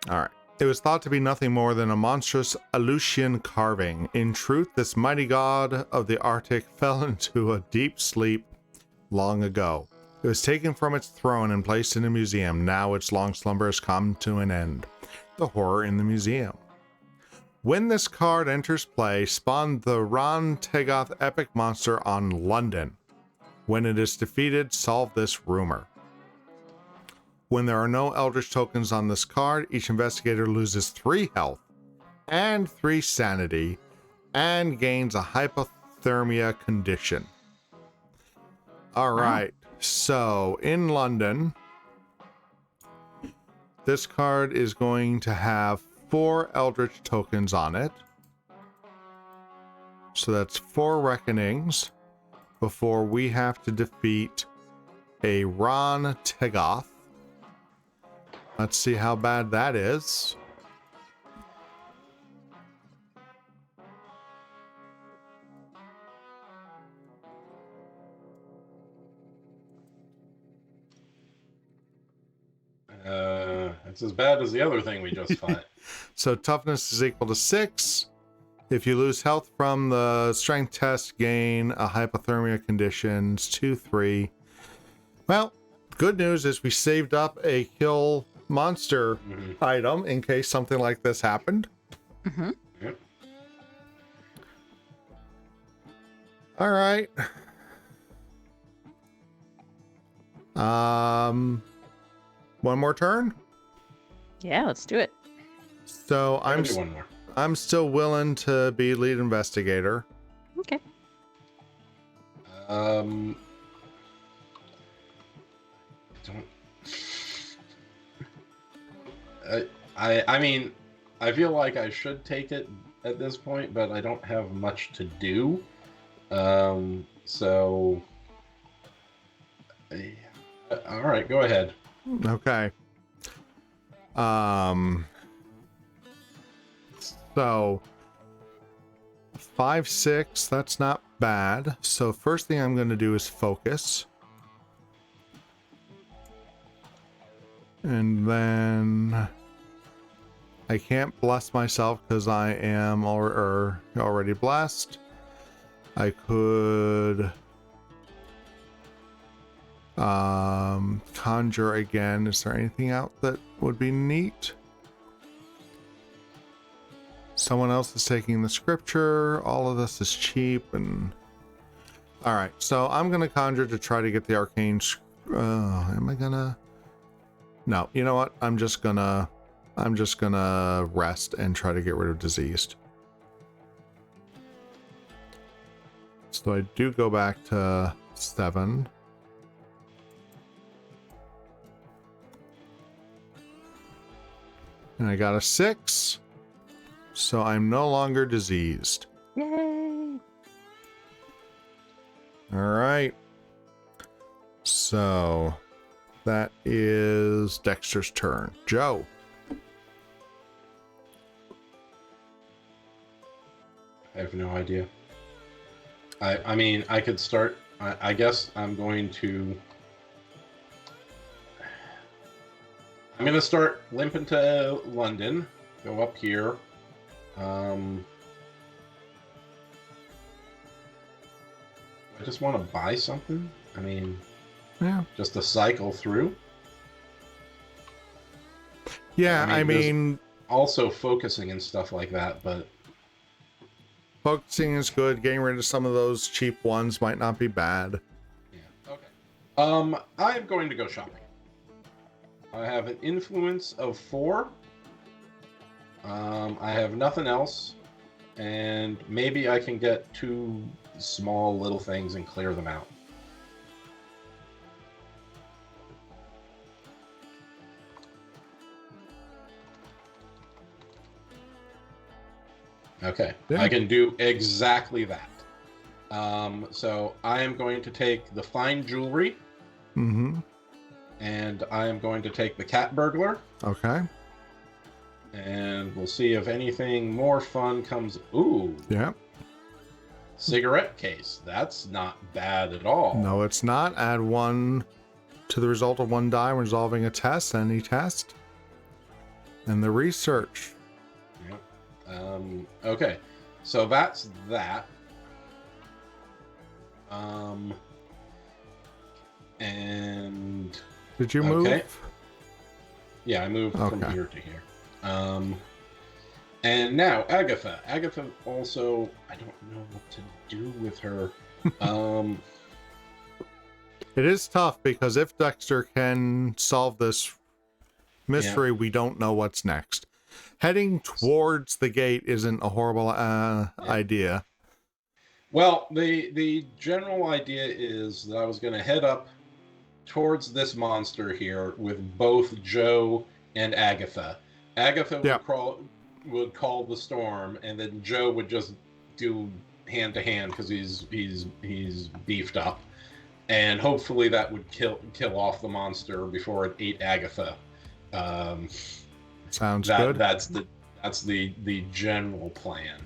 Alright. It was thought to be nothing more than a monstrous Aleutian carving. In truth, this mighty god of the Arctic fell into a deep sleep long ago. It was taken from its throne and placed in a museum. Now its long slumber has come to an end. The horror in the museum. When this card enters play, spawn the Ron Tegoth epic monster on London. When it is defeated, solve this rumor. When there are no Eldritch tokens on this card, each investigator loses 3 health and 3 sanity and gains a hypothermia condition. Alright, so in London, this card is going to have 4 Eldritch tokens on it. So that's 4 Reckonings before we have to defeat a Ron Tegoth. Let's see how bad that is. It's as bad as the other thing we just fought. So toughness is equal to 6. If you lose health from the strength test, gain a hypothermia conditions 2, 3. Well, good news is we saved up a kill monster item in case something like this happened. Yep. All right. It's 2 a One more turn. Yeah, let's do it. So I'll do one more. I'm still willing to be lead investigator. Okay. Don't. I mean, I feel like I should take it at this point, but I don't have much to do. So. All right, go ahead. Okay. So 5, 6, that's not bad. So first thing I'm going to do is focus. And then I can't bless myself because I am already blessed. I could conjure again. Is there anything out that would be neat? Someone else is taking the scripture. All of this is cheap and all right. So I'm gonna conjure to try to get the arcane. Am I gonna? No. You know what? I'm just gonna rest and try to get rid of diseased. So I do go back to 7. And I got a 6. So I'm no longer diseased. Yay! All right. So that is Dexter's turn. Joe. I have no idea. I mean, I could start. I guess I'm going to. I'm going to start limping to London. Go up here. I just want to buy something. I mean, Yeah. just to cycle through. Yeah, I mean also focusing and stuff like that, but focusing is good. Getting rid of some of those cheap ones might not be bad. yeah. Okay. I'm going to go shopping. I have an influence of 4. I have nothing else, and maybe I can get 2 small little things and clear them out. Okay, Yeah. I can do exactly that. So I am going to take the fine jewelry, Mm-hmm. and I am going to take the cat burglar, Okay. and we'll see if anything more fun comes. Ooh, Yeah. cigarette case. That's not bad at all. No, it's not. Add 1 to the result of 1 die when resolving a test, any test. And the research. Yep. Okay, so that's that. And Did you Okay. move? yeah, I moved from Okay. here to here. And now Agatha. Agatha also, I don't know what to do with her. It is tough because if Dexter can solve this mystery, we don't know what's next. Heading towards the gate isn't a horrible idea. Well, the general idea is that I was going to head up towards this monster here with both Joe and Agatha. Agatha would call the storm, and then Joe would just do hand to hand because he's beefed up, and hopefully that would kill off the monster before it ate Agatha. Sounds good. That's the general plan,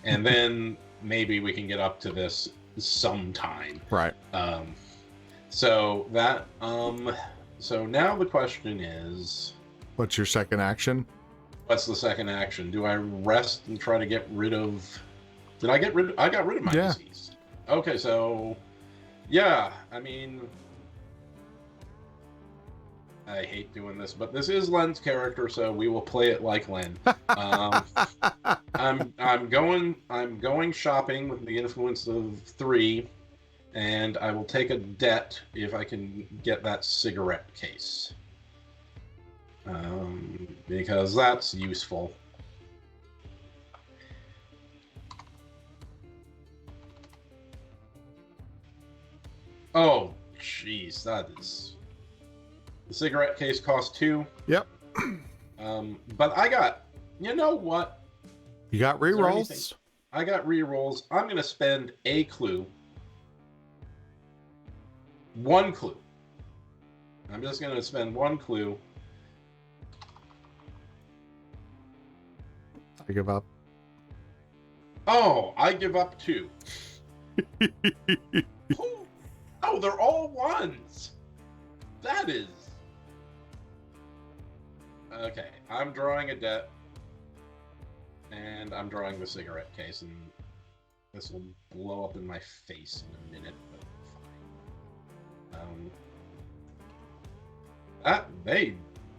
and then maybe we can get up to this sometime. Right. So now the question is, What's your second action? what's the second action? Do I rest and try to get rid of? I got rid of my disease. Okay, so yeah, I mean, I hate doing this, but this is Len's character, so we will play it like Len. I'm going shopping with the influence of 3, and I will take a debt if I can get that cigarette case. Because that's useful. Oh, jeez, that is... The cigarette case cost 2. Yep. But I got... You know what? You got rerolls. I got rerolls. I'm going to spend a clue. 1 clue. I'm just going to spend 1 clue. I give up. Oh, I give up 2. Oh, they're all 1s. That is... Okay, I'm drawing a debt. And I'm drawing the cigarette case, and this will blow up in my face in a minute, but fine.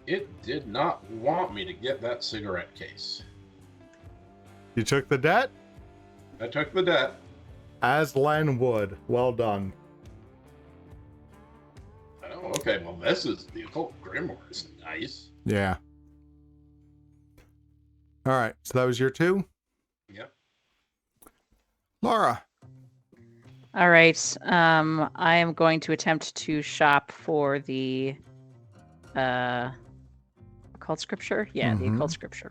It did not want me to get that cigarette case. You took the debt? I took the debt. As Len would. Well done. Oh, okay, well, this is the occult grimoire. Is nice. Yeah. All right, so that was your 2? Yep. Laura. All right. I am going to attempt to shop for the occult scripture. Yeah, the occult scripture.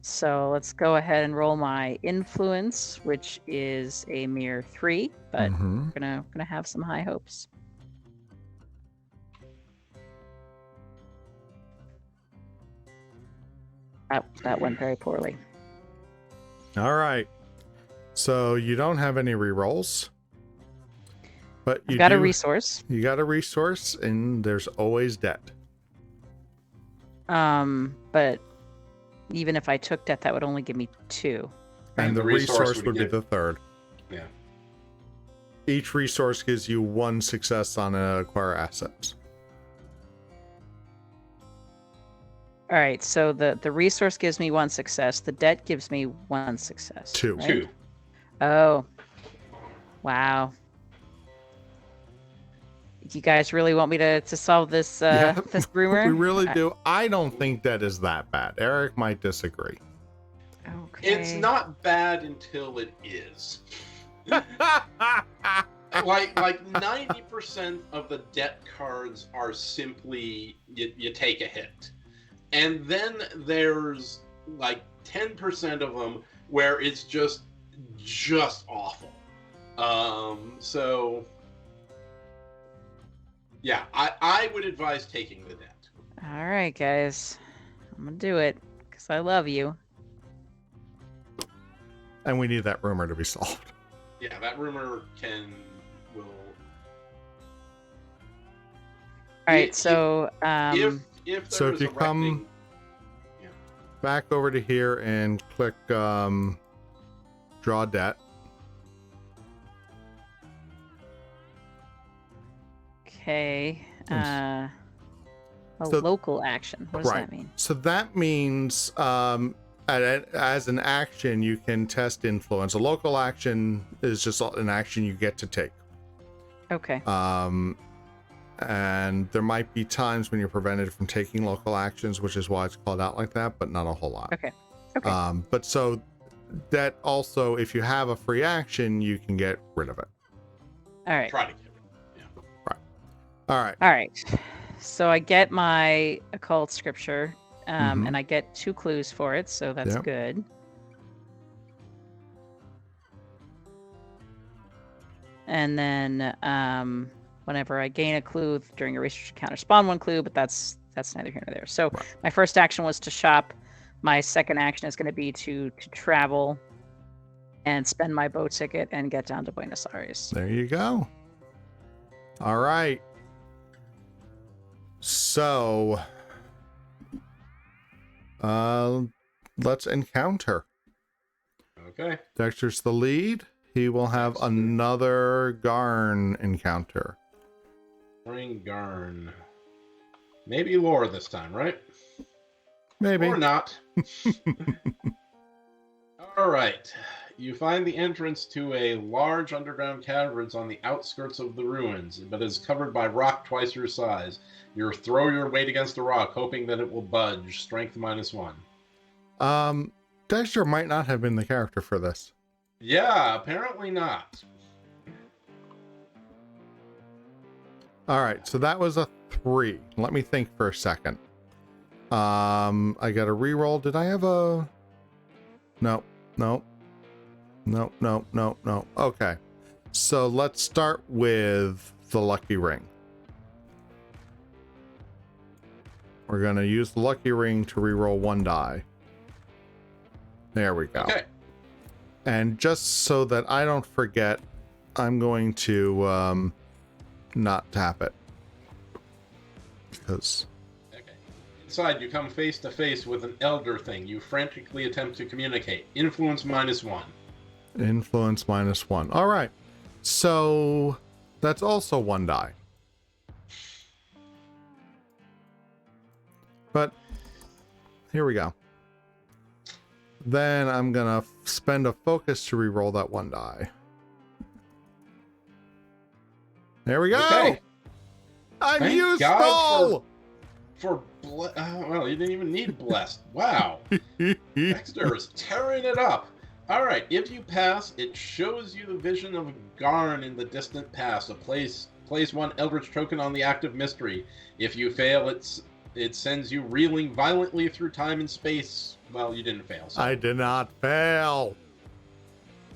So let's go ahead and roll my influence, which is a mere 3, but I'm gonna have some high hopes. That went very poorly. All right. So you don't have any rerolls, but you got a resource. You got a resource, and there's always debt. But even if I took debt, that would only give me 2. And the resource would be the 3rd. Yeah. Each resource gives you 1 success on acquire assets. All right, so the resource gives me 1 success. The debt gives me 1 success. 2. Right? 2. Oh. Wow. You guys really want me to solve this this rumor? We really do. I don't think that is that bad. Eric might disagree. Okay. It's not bad until it is. like 90% of the debt cards are simply you take a hit. And then there's like 10% of them where it's just awful. So yeah, I would advise taking the debt. All right, guys. I'm going to do it because I love you. And we need that rumor to be solved. Yeah, that rumor will. All right, so if you come back over to here and click draw debt. Okay. So, local action. What does that mean? So that means as an action, you can test influence. A local action is just an action you get to take. Okay. And there might be times when you're prevented from taking local actions, which is why it's called out like that, but not a whole lot. Okay. Okay. But so that also, if you have a free action, you can get rid of it. All right. Try to get it. Yeah. Right. All right. All right. So I get my occult scripture, and I get 2 clues for it, so that's good. And then whenever I gain a clue during a research encounter, spawn 1 clue, but that's neither here nor there. So my first action was to shop. My second action is going to be to travel and spend my boat ticket and get down to Buenos Aires. There you go. All right. So, let's encounter. Okay. Dexter's the lead. He will have another Garn encounter. Bring Garn. Maybe lore this time, right? Maybe. Or not. All right. You find the entrance to a large underground caverns on the outskirts of the ruins, but is covered by rock twice your size. You throw your weight against the rock, hoping that it will budge. Strength -1. Dexter might not have been the character for this. Yeah, apparently not. All right, so that was a 3. Let me think for a second. I got a reroll. Did I have a... No. Okay. So let's start with the lucky ring. We're going to use the lucky ring to reroll 1 die. There we go. Okay. And just so that I don't forget, I'm going to not tap it. Because... Okay. Inside, you come face to face with an elder thing. You frantically attempt to communicate. Influence -1. Influence -1. All right. So that's also 1 die. But here we go. Then I'm going to spend a focus to reroll that 1 die. There we go. Okay. I'm Thank useful. God well, you didn't even need blessed. Wow. Dexter is tearing it up. All right, if you pass, it shows you the vision of a Garn in the distant past. Place 1 Eldritch token on the active mystery. If you fail, it sends you reeling violently through time and space. Well, you didn't fail. So. I did not fail.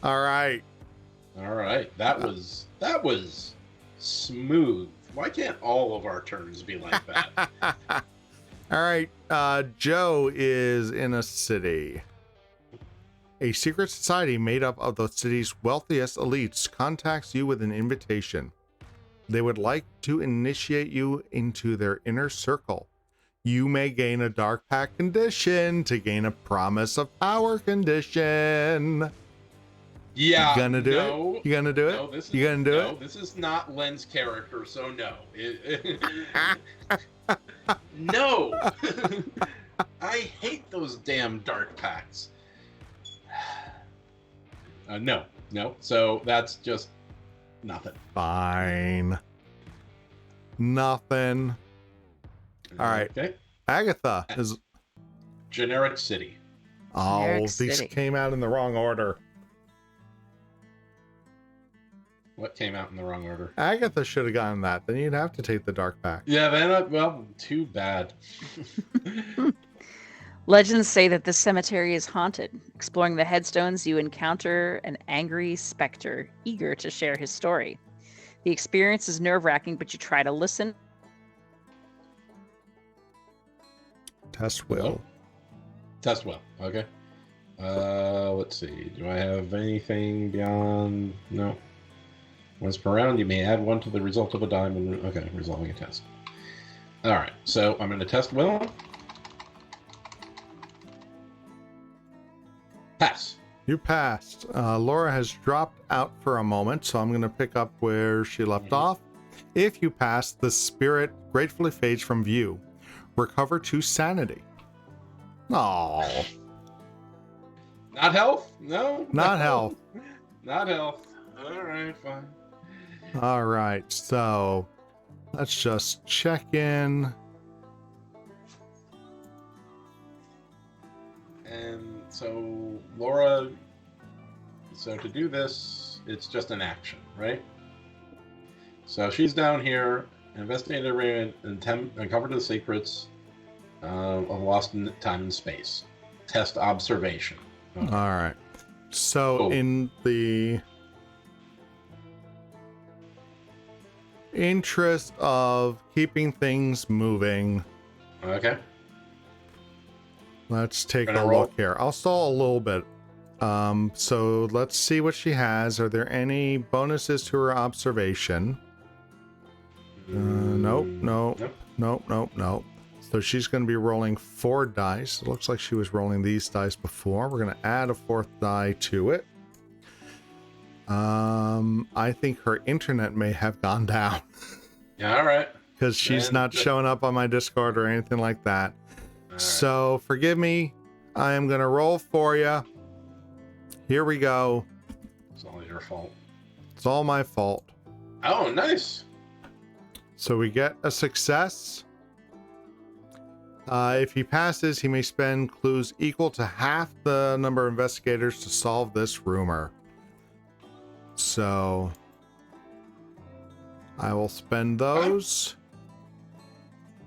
All right. All right, that was smooth. Why can't all of our turns be like that? All right, Joe is in a city. A secret society made up of the city's wealthiest elites contacts you with an invitation. They would like to initiate you into their inner circle. You may gain a dark pact condition to gain a promise of power condition. Yeah. You gonna do no, it? You gonna do it? No, this is, you gonna do no, it? this is not Len's character, so no. No. I hate those damn dark pacts. No. So that's just nothing. Fine. Nothing. All right. Okay. Agatha is... Generic city. Oh, Generic these city. came out in the wrong order. What came out in the wrong order? Agatha should have gotten that. Then you'd have to take the dark pact. Yeah, then, well, too bad. Legends say that this cemetery is haunted. Exploring the headstones, you encounter an angry specter, eager to share his story. The experience is nerve-wracking, but you try to listen. Test will. Hello? Test well. Okay. Let's see. Do I have anything beyond? No. Once per round, you may add 1 to the result of a diamond. Okay, resolving a test. All right. So I'm going to test will. Pass. You passed. Laura has dropped out for a moment, so I'm going to pick up where she left off. If you pass, the spirit gratefully fades from view. Recover 2 sanity. Oh, Not health? No. not health. Not health. All right, fine. All right, so let's just check in. And so, Laura, so to do this, it's just an action, right? So she's down here, investigate area, and uncover the secrets of lost time and space. Test observation. All right. So in the interest of keeping things moving, Okay. let's take Gonna a roll. look here. I'll stall a little bit. So let's see what she has. Are there any bonuses to her observation? Nope. Nope. So she's going to be rolling 4 dice. It looks like she was rolling these dice before. We're going to add a 4th die to it. I think her internet may have gone down Yeah, all right. because she's Then- not showing up on my Discord or anything like that. All right. So forgive me. I am going to roll for you. Here we go. It's all your fault. It's all my fault. Oh, nice. So we get a success. If he passes, he may spend clues equal to half the number of investigators to solve this rumor. So I will spend those.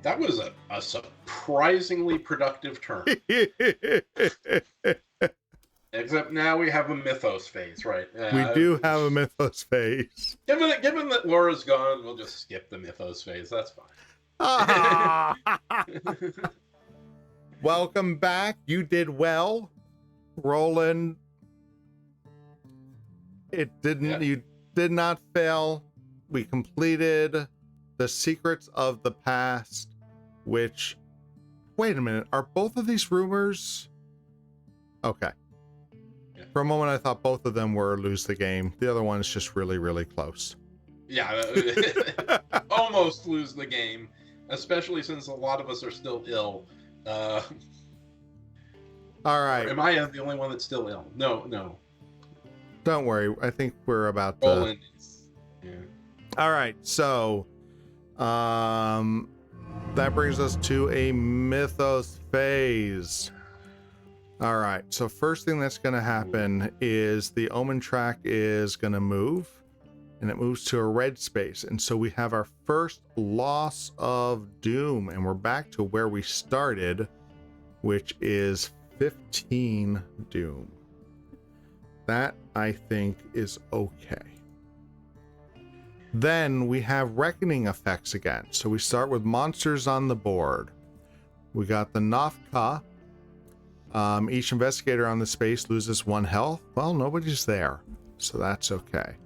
That was a surprisingly productive turn. Except now we have a mythos phase, right? We do have a mythos phase. Given that Laura's gone, we'll just skip the mythos phase. That's fine. Welcome back. You did well, Roland. You did not fail. We completed the secrets of the past, which, wait a minute, are both of these rumors? Okay. Yeah. For a moment, I thought both of them were lose the game. The other one is just really, really close. Yeah, almost lose the game, especially since a lot of us are still ill. All right. Am I the only one that's still ill? No. Don't worry. I think we're about to... Roland is. Yeah. All right. So, that brings us to a mythos phase. All right. So first thing that's going to happen is the omen track is going to move, and it moves to a red space. And so we have our first loss of doom, and we're back to where we started, which is 15 doom. That, I think, is okay. Then we have reckoning effects again. So we start with monsters on the board. We got the Nafka. Each investigator on the space loses 1 health. Well, nobody's there, so that's okay.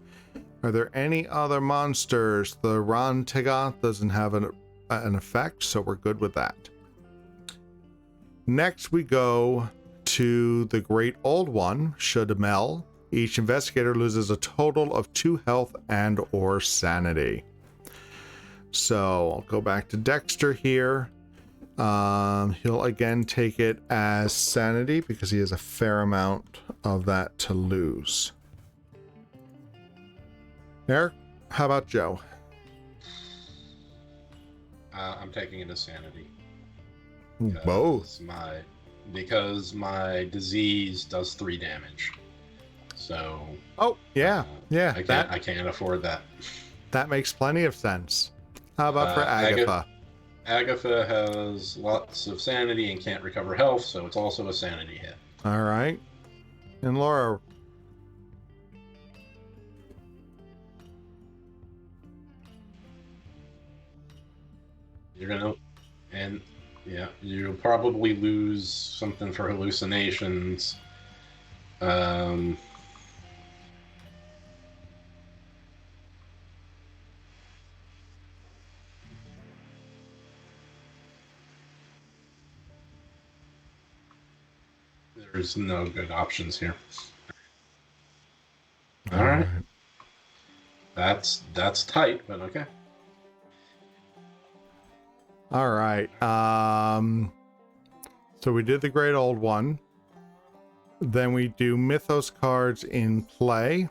Are there any other monsters? The Rantegath doesn't have an effect, so we're good with that. Next, we go to the Great Old One, Shudde M'ell. Each investigator loses a total of 2 health and or sanity. So I'll go back to Dexter here. He'll again take it as sanity because he has a fair amount of that to lose. Eric, how about Joe? I'm taking it as sanity. Both. Because my disease does 3 damage. So. Oh yeah, yeah. I can't afford that. That makes plenty of sense. How about for Agatha? Agatha has lots of sanity and can't recover health, so it's also a sanity hit. All right. And Laura. You'll probably lose something for hallucinations. There's no good options here. All right. That's tight, but okay. All right. So we did the Great Old One. Then we do Mythos cards in play.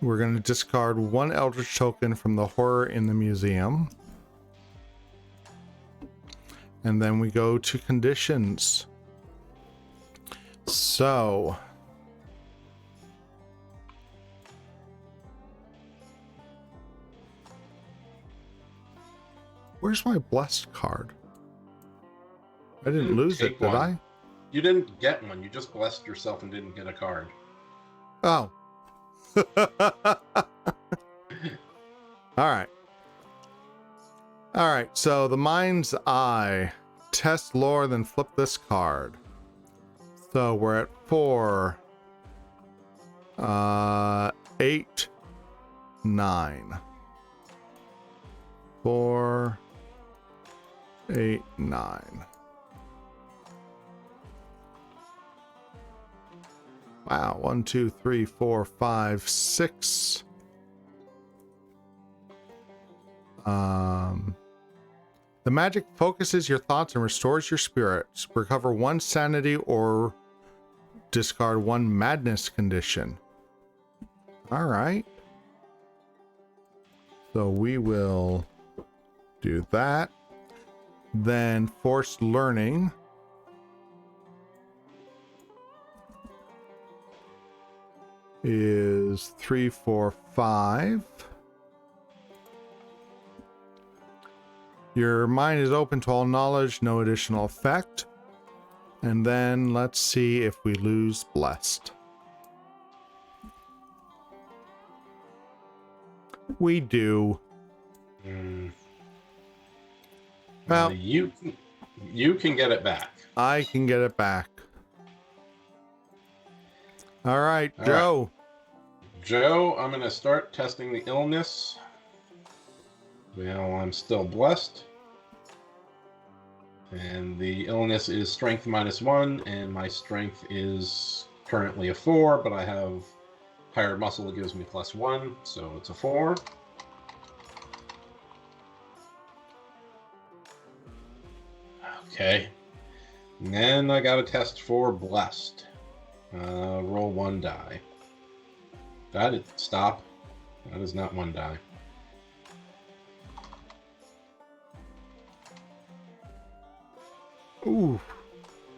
We're going to discard 1 Eldritch token from the Horror in the Museum. And then we go to conditions. So... where's my blessed card? I didn't lose it, did I? You didn't get one. You just blessed yourself and didn't get a card. Oh. All right. So the Mind's Eye. Test lore, then flip this card. So we're at 4, 8, 9. 4, 8, 9. Wow, 1, 2, 3, 4, 5, 6. The magic focuses your thoughts and restores your spirits. Recover 1 sanity or discard 1 madness condition. All right. So we will do that. Then forced learning. Is 3, 4, 5. Your mind is open to all knowledge, no additional effect. And then let's see if we lose blessed. We do. Well, you can get it back. I can get it back. All right, All Joe. right. Joe, I'm going to start testing the illness. Well, I'm still blessed. And the illness is strength -1, and my strength is currently a 4, but I have higher muscle that gives me +1, so it's a 4. Okay. And then I got a test for blessed. Roll 1 die. Stop. That is not 1 die. Ooh.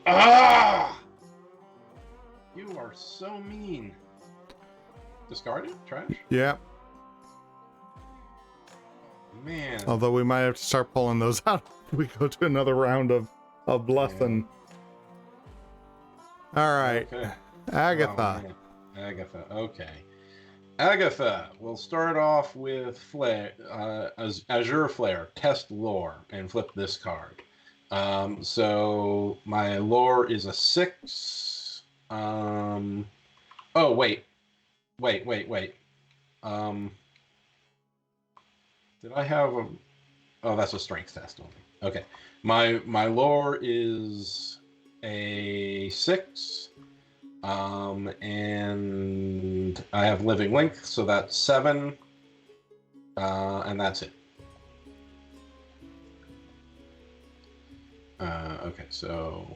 Ah! You are so mean. Discard it? Trash? Yeah. Man. Although we might have to start pulling those out if we go to another round of bluffing. All right. Okay. Agatha. Oh, Agatha. Okay. Agatha, we'll start off with Flare, Azure Flare, test lore, and flip this card. So my lore is a 6. Oh, wait. Did I have a... Oh, that's a strength test only. Okay. My lore is a 6. And I have living link, so that's 7. And that's it. Okay, so...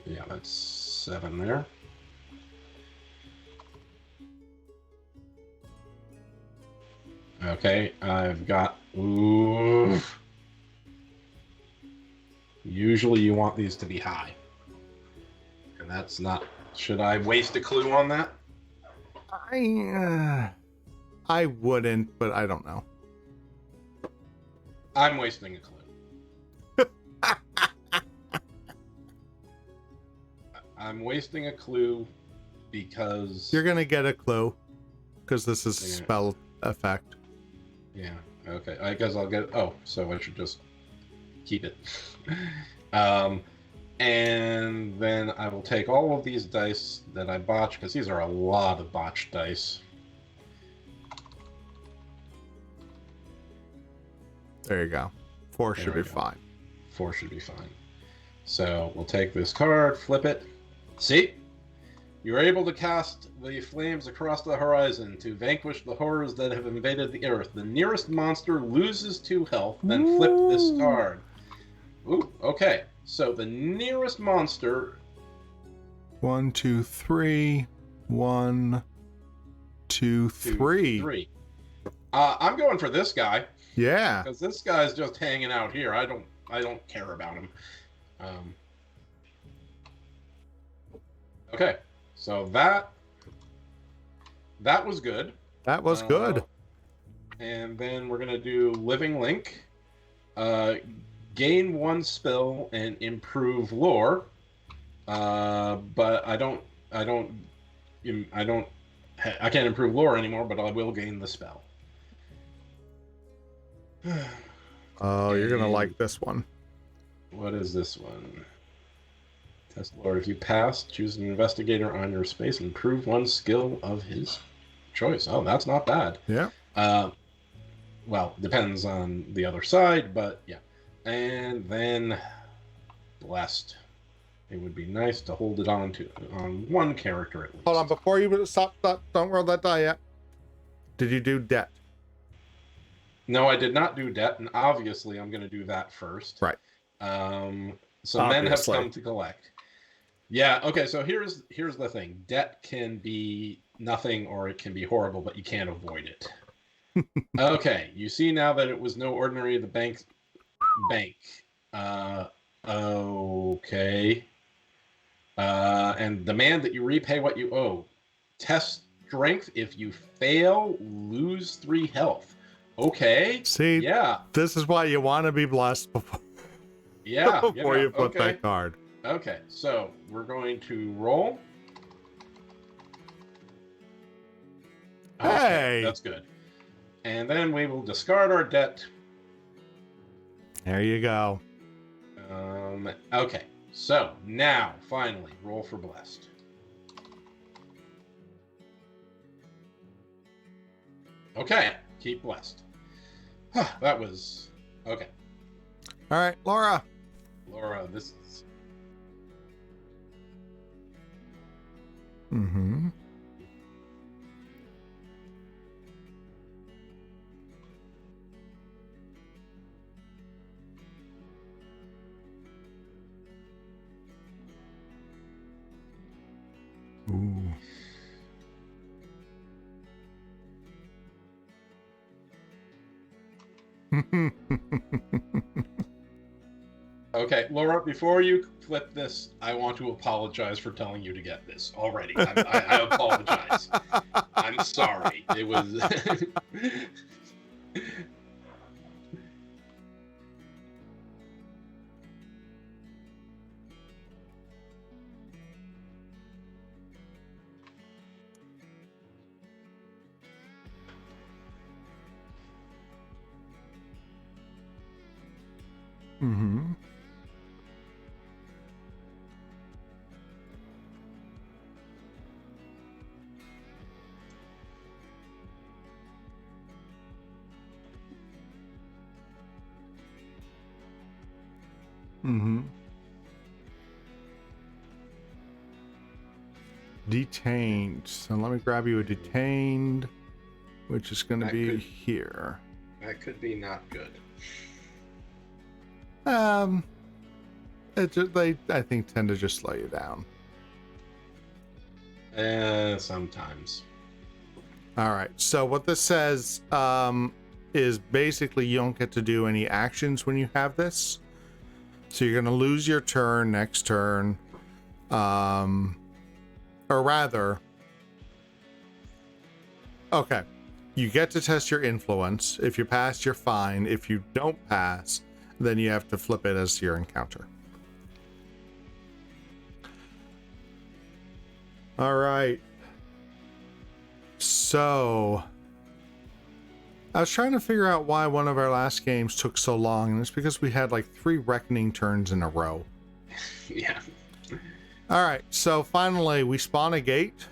Yeah, that's 7 there. Okay, I've got... Ooh. Usually you want these to be high. And that's not... Should I waste a clue on that? I wouldn't, but I don't know. I'm wasting a clue. I'm wasting a clue because... You're going to get a clue because this is a spell effect. Yeah, okay. I guess I'll get... Oh, so I should just keep it. And then I will take all of these dice that I botched, because these are a lot of botched dice. There you go. 4 should be fine. 4 should be fine. So we'll take this card, flip it. See? You're able to cast the flames across the horizon to vanquish the horrors that have invaded the earth. The nearest monster loses 2 health, then flip this card. Ooh, okay. So the nearest monster... 1, 2, 3. 1, 2, 3. 3. I'm going for this guy. Yeah. Because this guy's just hanging out here. I don't care about him. Okay. So that was good. That was good. And then we're gonna do Living Link. Gain 1 spell and improve lore. But I can't improve lore anymore, but I will gain the spell. Oh, you're gonna like this one. What is this one? Test lore. If you pass, choose an investigator on your space and improve 1 skill of his choice. Oh, that's not bad. Yeah. Well, depends on the other side, but yeah. And then blessed. It would be nice to hold it on 1 character at least. Hold on, before you stop, don't roll that die yet. Did you do debt? No, I did not do debt, and obviously I'm going to do that first. Right. So men have Obviously. come to collect. Yeah, okay, so here's the thing. Debt can be nothing or it can be horrible, but you can't avoid it. Okay, you see now that it was no ordinary the bank. Okay. And demand that you repay what you owe. Test strength. If you fail, lose 3 health. Okay. See, Yeah. this is why you want to be blessed before, Yeah. before yeah. you put Okay. that card. Okay. So we're going to roll. Okay, Hey! that's good. And then we will discard our debt. There you go. Okay. So now, finally, roll for blessed. Okay, keep blessed. That was okay. All right, Laura. Laura, this is Mm-hmm. Ooh. okay. Laura, before you flip this, I want to apologize for telling you to get this already. I apologize. I'm sorry. It was. Mm-hmm. Mm-hmm. Detained. So let me grab you a detained, which is going to That be could- here. That could be not good. I think tend to just slow you down. Sometimes. All right. So what this says is basically you don't get to do any actions when you have this. So you're going to lose your turn next turn. Or rather, okay. You get to test your influence. If you pass, you're fine. If you don't pass, then you have to flip it as your encounter. All right. So I was trying to figure out why one of our last games took so long, and it's because we had like 3 reckoning turns in a row. Yeah. All right, so finally we spawn a gate,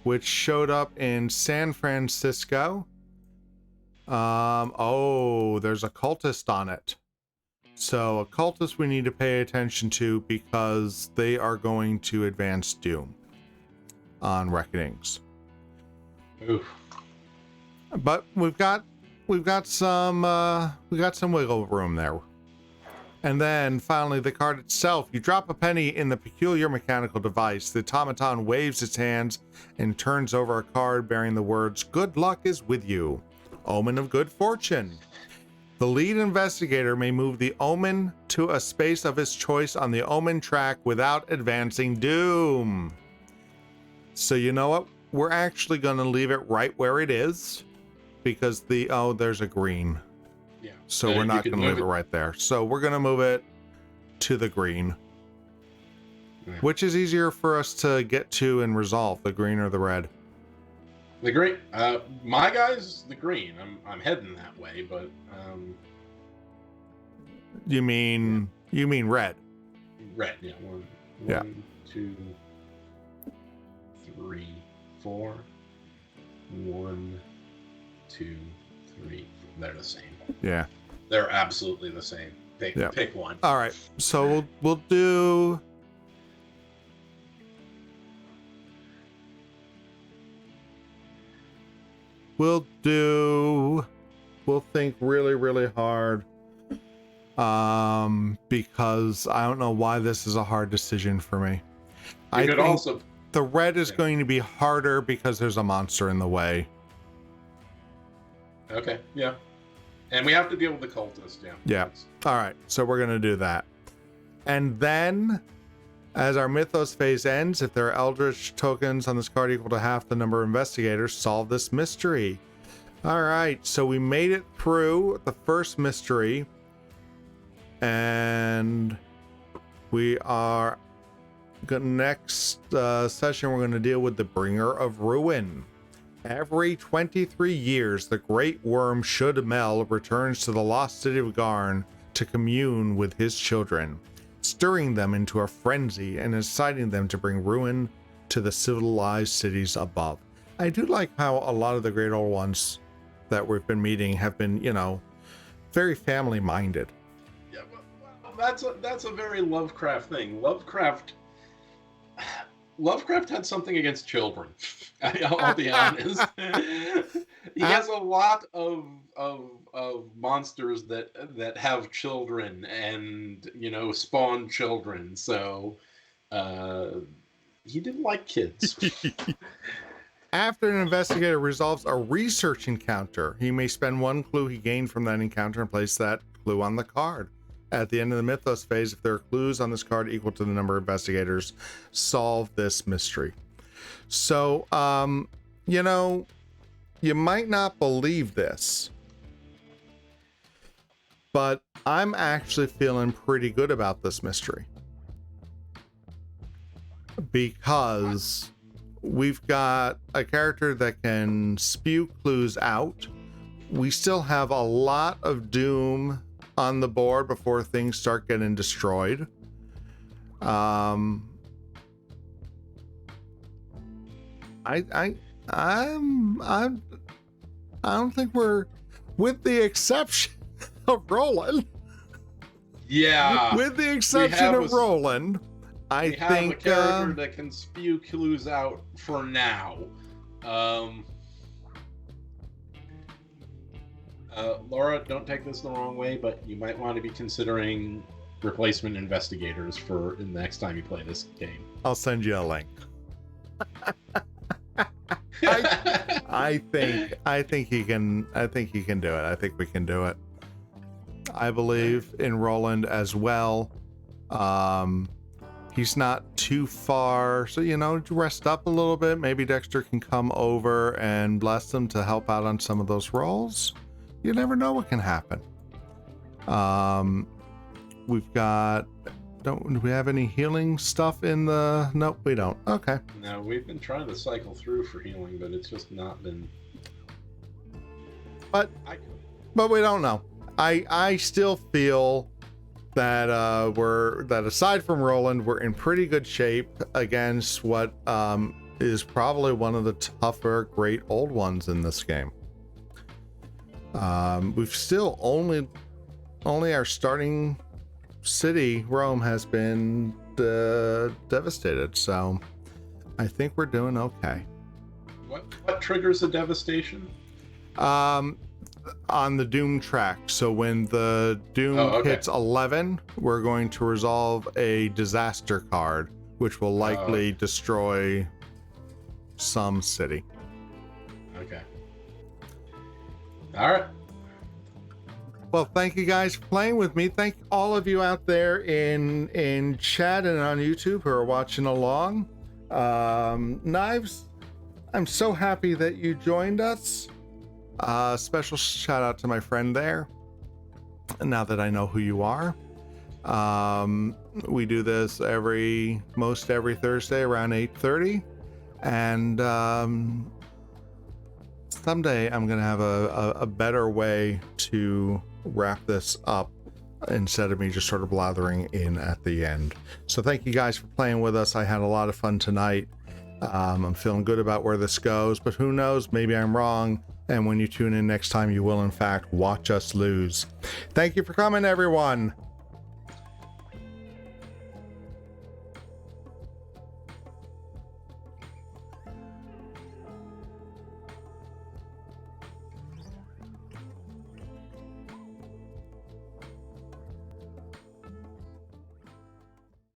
which showed up in San Francisco. Oh, there's a cultist on it. So a cultist we need to pay attention to because they are going to advance Doom on reckonings. Oof. But we've got some wiggle room there. And then finally the card itself. You drop a penny in the peculiar mechanical device. The automaton waves its hands and turns over a card bearing the words, "Good luck is with you. Omen of good fortune." The lead investigator may move the omen to a space of his choice on the omen track without advancing Doom. So you know what? We're actually going to leave it right where it is because there's a green. Yeah. So we're not you going can to leave it right there. So we're going to move it to the green. Yeah. Which is easier for us to get to and resolve, the green or the red? The green. My guy's the green. I'm heading that way, but You mean red? red. Yeah. Yeah. 1, 2, 3, 4. 1, 2, 3. They're the same. Yeah. They're absolutely the same. Yeah. Pick one. All right. So we'll do. We'll think really, really hard. because I don't know why this is a hard decision for me. You could think also. the red is Yeah. going to be harder because there's a monster in the way. Okay, yeah. And we have to deal with the cultist, yeah. Yeah. All right, so we're going to do that. And then, as our Mythos phase ends, if there are Eldritch tokens on this card equal to half the number of investigators, solve this mystery. All right, so we made it through the first mystery. And we are... next session, we're going to deal with the Bringer of Ruin. Every 23 years, the great worm Shudde M'ell returns to the lost city of Garn to commune with his children, stirring them into a frenzy and inciting them to bring ruin to the civilized cities above. I do like how a lot of the great old ones that we've been meeting have been, you know, very family-minded. Yeah, well, that's a very Lovecraft thing. Lovecraft had something against children. I'll be honest. He has a lot of monsters that have children and, you know, spawn children. So he didn't like kids. After an investigator resolves a research encounter, he may spend one clue he gained from that encounter and place that clue on the card. At the end of the Mythos phase, if there are clues on this card equal to the number of investigators, solve this mystery. So, you know, you might not believe this, but I'm actually feeling pretty good about this mystery. Because we've got a character that can spew clues out. We still have a lot of doom on the board before things start getting destroyed. I don't think we're, with the exception of Roland. Yeah. With the exception of Roland, I we have think a character that can spew clues out for now. Laura, don't take this the wrong way, but you might want to be considering replacement investigators for the next time you play this game. I'll send you a link. I think he can do it. I think we can do it. I believe in Roland as well. He's not too far, so, you know, rest up a little bit. Maybe Dexter can come over and bless them to help out on some of those roles. You never know what can happen. We've got... do we have any healing stuff in the... Nope, we don't. Okay. No, we've been trying to cycle through for healing, but it's just not been... But we don't know. I still feel that that aside from Roland, we're in pretty good shape against what is probably one of the tougher great old ones in this game. We've still only our starting city, Rome, has been devastated, so I think we're doing okay. What triggers the devastation? On the Doom track. So when the Doom hits 11, we're going to resolve a disaster card, which will likely destroy some city. Okay. All right. Well, thank you guys for playing with me. Thank all of you out there in chat and on YouTube who are watching along. Knives, I'm so happy that you joined us. Special shout out to my friend there. Now that I know who you are, we do this most every Thursday around 8:30, and someday I'm gonna have a better way to wrap this up instead of me just sort of blathering in at the end. So thank you guys for playing with us. I had a lot of fun tonight. I'm feeling good about where this goes, but who knows, maybe I'm wrong. And when you tune in next time, you will in fact watch us lose. Thank you for coming, everyone.